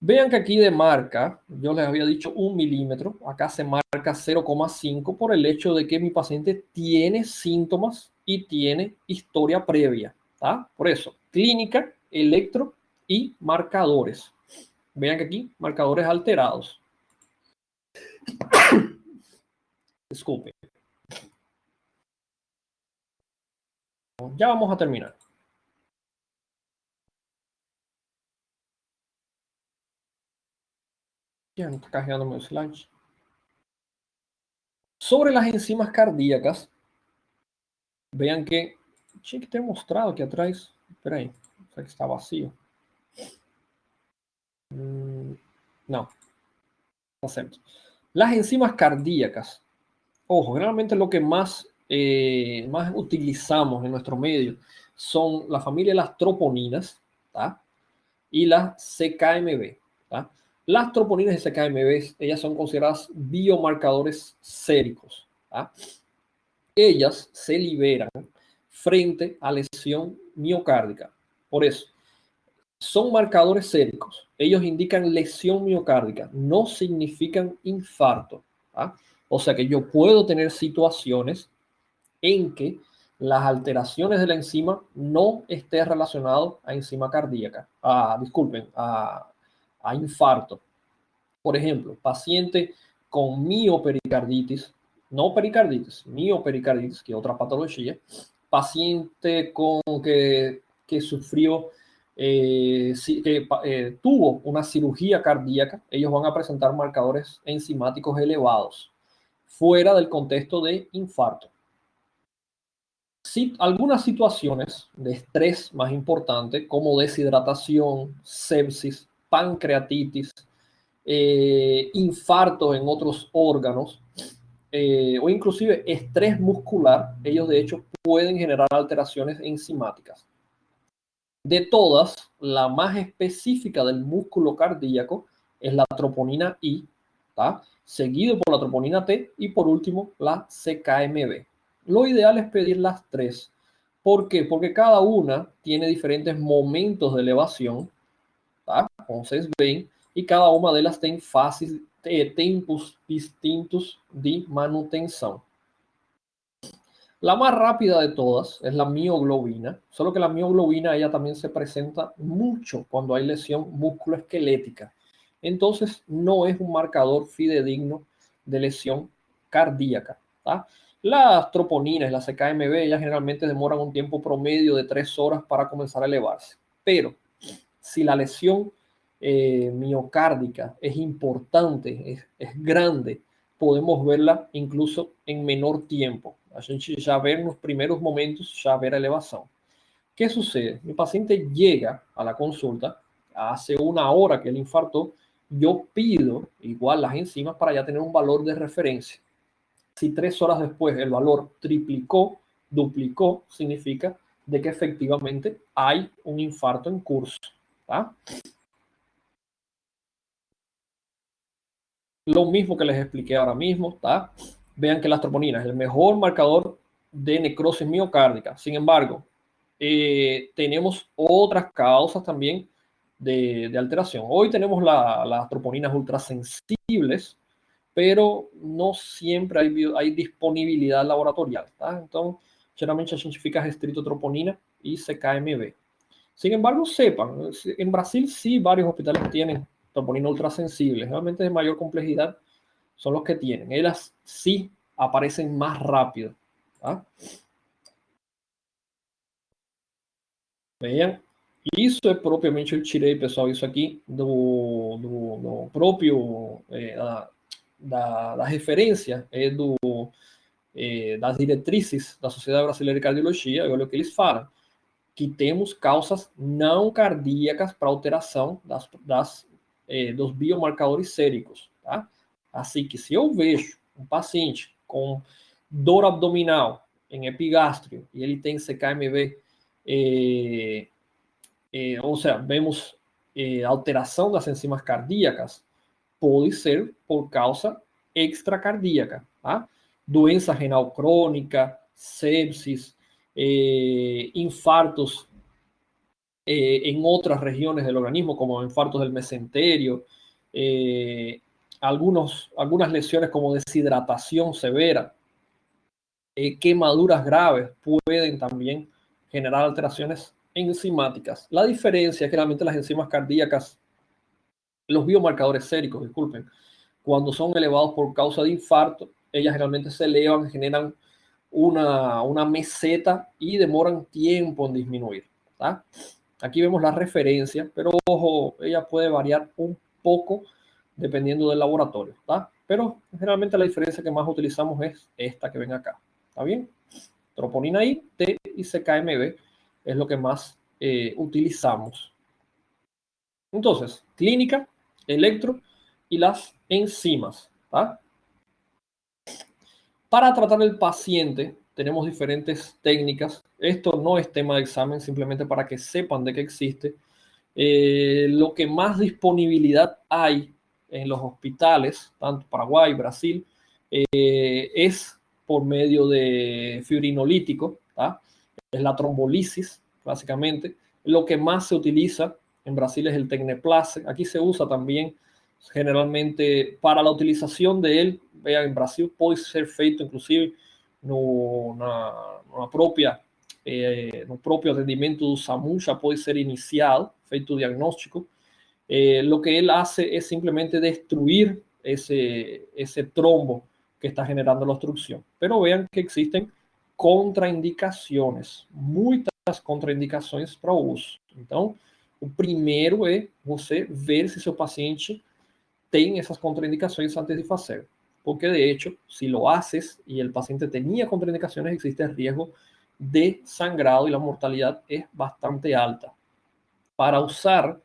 Vean que aquí de marca, yo les había dicho 1 milímetro, acá se marca 0,5 por el hecho de que mi paciente tiene síntomas y tiene historia previa, tá? Por eso, clínica, electro y marcadores. Vean que aquí, marcadores alterados. Disculpen. Ya vamos a terminar. Ya no está cargando meus slides. Sobre las enzimas cardíacas, vean que tinha que ter mostrado aqui atrás. Espera aí, será que está vacío? Não. Acepto. Las enzimas cardíacas. Ojo, generalmente lo que más utilizamos en nuestro medio son la familia de las troponinas, ¿tá? Y las CKMB, ¿tá? Las troponinas y CKMB, ellas son consideradas biomarcadores séricos, ¿tá? Ellas se liberan frente a lesión miocárdica. Por eso, son marcadores séricos. Ellos indican lesión miocárdica, no significan infarto, ¿tá? O sea que yo puedo tener situaciones en que las alteraciones de la enzima no estén relacionadas a enzima cardíaca, disculpen, a infarto. Por ejemplo, paciente con miopericarditis, no pericarditis, miopericarditis, que es otra patología, paciente que sufrió, tuvo una cirugía cardíaca, ellos van a presentar marcadores enzimáticos elevados, fuera del contexto de infarto. Algunas situaciones de estrés más importante, como deshidratación, sepsis, pancreatitis, infartos en otros órganos, o inclusive estrés muscular, ellos de hecho pueden generar alteraciones enzimáticas. De todas, la más específica del músculo cardíaco es la troponina I, ¿tá? Seguido por la troponina T y por último la CKMB. Lo ideal es pedir las tres. ¿Por qué? Porque cada una tiene diferentes momentos de elevación, ¿tá? Como ustedes ven, y cada una de ellas tem fases, tempos distintos de manutenção. La más rápida de todas es la mioglobina, solo que la mioglobina ella también se presenta mucho cuando hay lesión musculoesquelética. Entonces no es un marcador fidedigno de lesión cardíaca, ¿tá? Las troponinas, las CKMB, ellas generalmente demoran un tiempo promedio de 3 horas para comenzar a elevarse. Pero si la lesión miocárdica es importante, es grande, podemos verla incluso en menor tiempo. A gente já vê nos primeiros momentos, já vê a elevação. O que sucede? Mi paciente llega a la consulta, hace una hora que él infartó, yo pido igual las enzimas para ya tener un valor de referencia. Si 3 horas después el valor triplicó, duplicó, significa de que efectivamente hay un infarto en curso, ¿tá? Lo mismo que les expliqué ahora mismo, ¿tá? Vean que las troponinas es el mejor marcador de necrosis miocárdica. Sin embargo, tenemos otras causas también de alteración. Hoy tenemos las troponinas ultrasensibles, pero no siempre hay disponibilidad laboratorial, ¿tá? Entonces, geralmente a gente fica restrito a troponina y CKMB. Sin embargo, sepan, en Brasil sí varios hospitales tienen troponina ultrasensible, realmente de mayor complejidad son los que tienen. Ellas sí aparecen más rápido, tá? Vean, isso é propriamente, eu tirei, pessoal, isso aqui do próprio, da referência das diretrizes da Sociedade Brasileira de Cardiologia, e olha o que eles falam, que temos causas não cardíacas para alteração dos biomarcadores séricos, tá? Assim que se eu vejo um paciente com dor abdominal em epigástrio e ele tem CKMB, ou seja, vemos alteração das enzimas cardíacas, pode ser por causa extracardíaca, tá? Doença renal crônica, sepsis, infartos en otras regiones del organismo, como infartos del mesenterio, algunas lesiones como deshidratación severa, quemaduras graves pueden también generar alteraciones enzimáticas. La diferencia es que realmente las enzimas cardíacas, los biomarcadores séricos, disculpen, cuando son elevados por causa de infarto, ellas generalmente se elevan, generan una meseta y demoran tiempo en disminuir, ¿tá? Aquí vemos la referencia, pero ojo, ella puede variar un poco dependiendo del laboratorio, ¿tá? Pero generalmente la diferencia que más utilizamos es esta que ven acá, ¿está bien? Troponina I, T y CKMB es lo que más utilizamos. Entonces, clínica, electro y las enzimas. ¿Tá? Para tratar el paciente tenemos diferentes técnicas. Esto no es tema de examen, simplemente para que sepan de qué existe. Lo que más disponibilidad hay en los hospitales, tanto Paraguay, Brasil, es por medio de fibrinolítico, ¿tá? Es la trombolisis, básicamente. Lo que más se utiliza en Brasil es el Tecneplase. Aquí se usa también generalmente para la utilización de él. Vean, en Brasil puede ser feito, inclusive, na no próprio atendimento do SAMU já pode ser iniciado, feito o diagnóstico. Lo que él hace es simplemente destruir ese trombo que está generando la obstrucción. Pero vean que existen contraindicações, muitas contraindicações para o uso. Então, o primeiro é você ver se seu paciente tem essas contraindicações antes de fazer. Porque, de hecho, si lo haces y el paciente tenía contraindicaciones, existe el riesgo de sangrado y la mortalidad es bastante alta. Para usar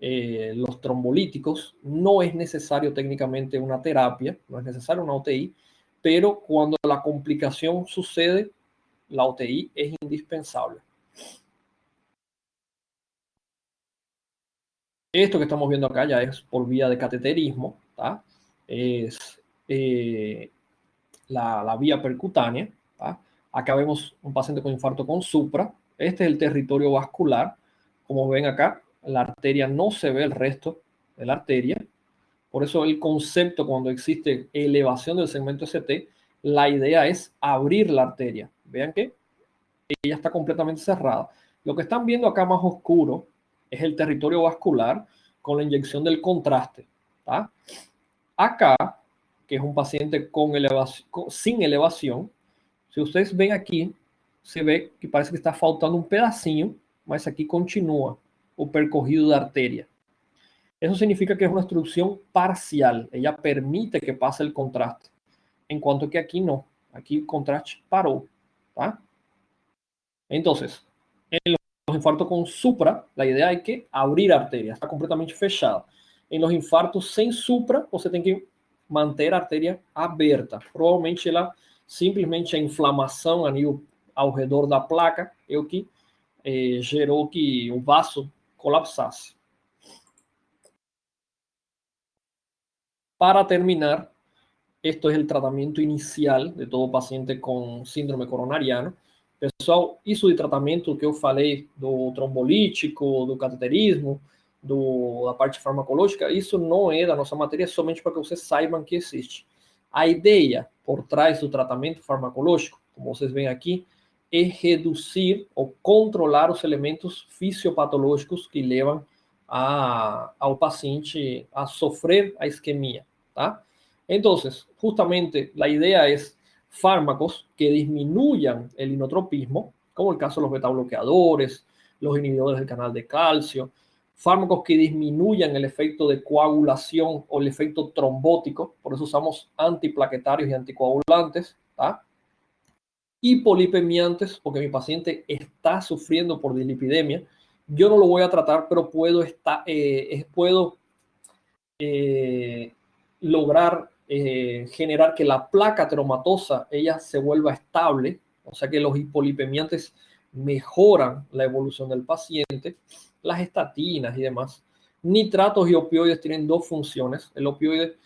los trombolíticos no es necesario técnicamente una terapia, no es necesario una OTI, pero cuando la complicación sucede, la OTI es indispensable. Esto que estamos viendo acá ya es por vía de cateterismo, ¿tá? Es la vía percutánea, ¿tá? Acá vemos un paciente con infarto con supra. Este es el territorio vascular. Como ven acá, la arteria no se ve el resto de la arteria. Por eso el concepto, cuando existe elevación del segmento ST, la idea es abrir la arteria. Vean que ella está completamente cerrada. Lo que están viendo acá más oscuro es el territorio vascular con la inyección del contraste. ¿Tá? Acá, que es un paciente con sin elevación, si ustedes ven aquí, se ve que parece que está faltando un pedacinho, mas aquí continúa o percorrido da arteria. Eso significa que es una obstrucción parcial. Ella permite que pase el contraste. En cuanto que aquí no. Aquí el contraste paró. ¿Tá? Entonces, en los infartos con supra, la idea es que abrir a arteria. Está completamente fechada. En los infartos sem supra, você tem que manter a arteria aberta. Provavelmente ela simplesmente a inflamação a nível ao redor da placa é o que gerou que o vaso colapsasse. Para terminar, esto es el tratamiento inicial de todo paciente com síndrome coronariano. Pessoal, isso de tratamento que eu falei do trombolítico, do cateterismo, da parte farmacológica, isso não é da nossa matéria, é somente para que vocês saibam que existe. A ideia por trás do tratamento farmacológico, como vocês veem aqui, é reduzir ou controlar os elementos fisiopatológicos que levam ao paciente a sofrer a isquemia, tá? Entonces, justamente la idea es fármacos que disminuyan el inotropismo, como el caso de los betabloqueadores, los inhibidores del canal de calcio, fármacos que disminuyan el efecto de coagulación o el efecto trombótico, por eso usamos antiplaquetarios y anticoagulantes, ¿tá? Hipolipemiantes, porque mi paciente está sufriendo por dislipidemia. Yo no lo voy a tratar, pero puedo lograr generar que la placa ateromatosa ella se vuelva estable, o sea que los hipolipemiantes mejoran la evolución del paciente, las estatinas y demás. Nitratos y opioides tienen dos funciones. El opioide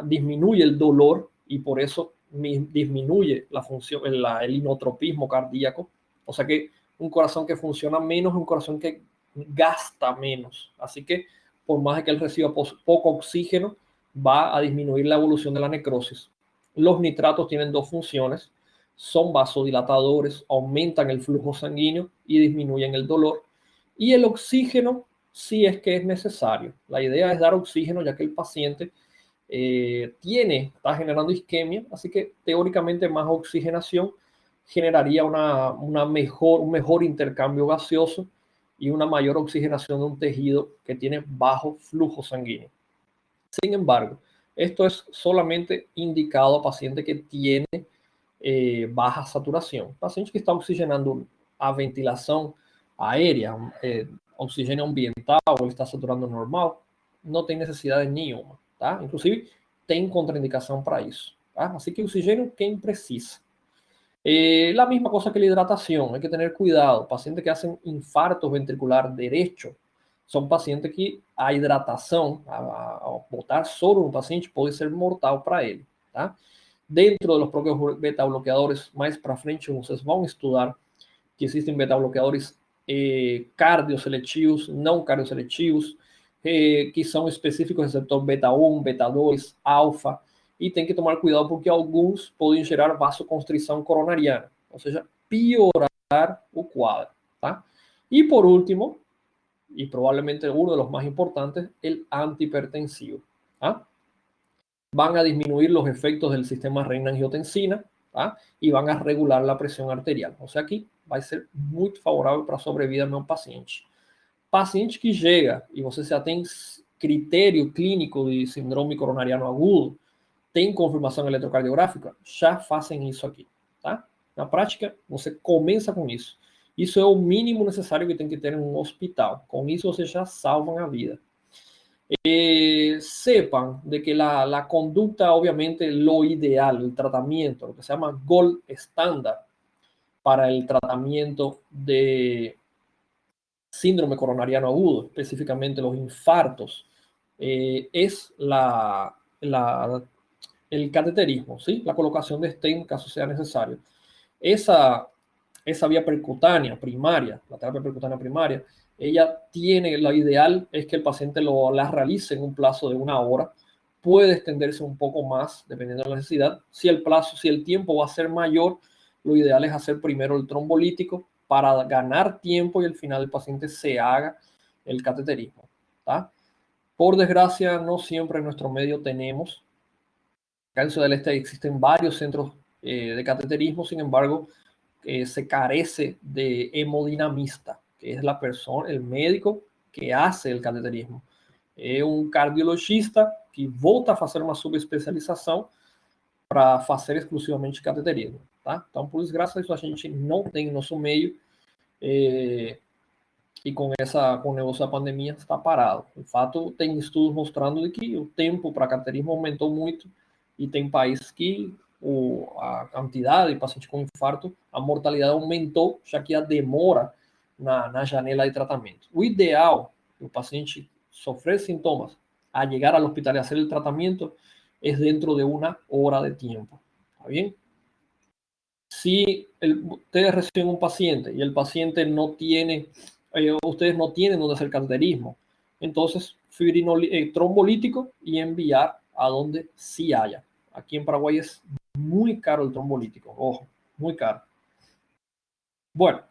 disminuye el dolor y por eso disminuye la función, el inotropismo cardíaco. O sea que un corazón que funciona menos es un corazón que gasta menos. Así que por más de que él reciba poco oxígeno, va a disminuir la evolución de la necrosis. Los nitratos tienen dos funciones. Son vasodilatadores, aumentan el flujo sanguíneo y disminuyen el dolor. Y el oxígeno sí es que es necesario. La idea es dar oxígeno ya que el paciente está generando isquemia, así que teóricamente más oxigenación generaría un mejor intercambio gaseoso y una mayor oxigenación de un tejido que tiene bajo flujo sanguíneo. Sin embargo, esto es solamente indicado a paciente que tiene baja saturación. Paciente que está oxigenando a ventilação aérea, oxígeno ambiental, o está saturando normal, no tiene necesidad de nenhuma. tá? Inclusive, tem contraindicação para isso, tá? Así que oxigênio, quem precisa. La misma cosa que la hidratación, hay que tener cuidado. Pacientes que hacen infarto ventricular derecho son pacientes que a hidratação, a botar soro no paciente, pode ser mortal para ele, tá? Dentro de los propios beta bloqueadores, mais para frente, vocês vão estudar que existem beta bloqueadores cardioselectivos, não cardioselectivos, que são específicos do receptor beta 1, beta 2, alfa, e tem que tomar cuidado porque alguns podem gerar vasoconstrição coronariana, ou seja, piorar o quadro, tá? E por último, y probablemente uno de los más importantes, el antihipertensivo, ¿ah? Van a disminuir los efectos del sistema renina-angiotensina, ¿ah? Y van a regular la presión arterial. O sea, aquí vai ser muito favorável para a sobrevida do meu paciente. Paciente que chega e você já tem critério clínico de síndrome coronariano agudo, tem confirmação eletrocardiográfica, já fazem isso aqui, tá? Na prática, você começa com isso. Isso é o mínimo necessário que tem que ter em um hospital. Com isso, vocês já salvam a vida. Sepan de que la conducta, obviamente, lo ideal, el tratamiento, lo que se llama gold estándar para el tratamiento de síndrome coronariano agudo, específicamente los infartos, es el cateterismo, ¿sí? La colocación de stent en caso sea necesario. Esa vía percutánea primaria, la terapia percutánea primaria, ella tiene, lo ideal es que el paciente la realice en un plazo de 1 hora, puede extenderse un poco más dependiendo de la necesidad. Si el tiempo va a ser mayor, lo ideal es hacer primero el trombolítico para ganar tiempo y al final el paciente se haga el cateterismo, ¿tá? Por desgracia, no siempre en nuestro medio tenemos. Acá en Ciudad del Este existen varios centros de cateterismo, sin embargo, se carece de hemodinamista, que es la persona, el médico que hace el cateterismo. É um cardiologista que volta a fazer uma subespecialização para fazer exclusivamente cateterismo, tá? Então, por desgraça, isso a gente não tem no nosso meio e com o negócio da pandemia está parado. De fato, tem estudos mostrando de que o tempo para cateterismo aumentou muito e tem países que a quantidade de pacientes com infarto, a mortalidade aumentou, já que a demora na janela de tratamento. O ideal, o paciente sofrer sintomas a llegar al hospital y hacer el tratamiento es dentro de 1 hora de tiempo. ¿Está bien? Si ustedes reciben un paciente y el paciente no tiene, ustedes no tienen donde hacer cateterismo, entonces trombolítico y enviar a donde sí haya. Aquí en Paraguay es muy caro el trombolítico, ojo, muy caro. Bueno,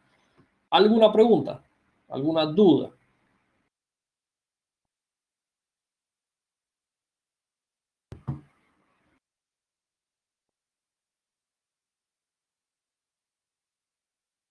¿alguna pregunta? ¿Alguna duda?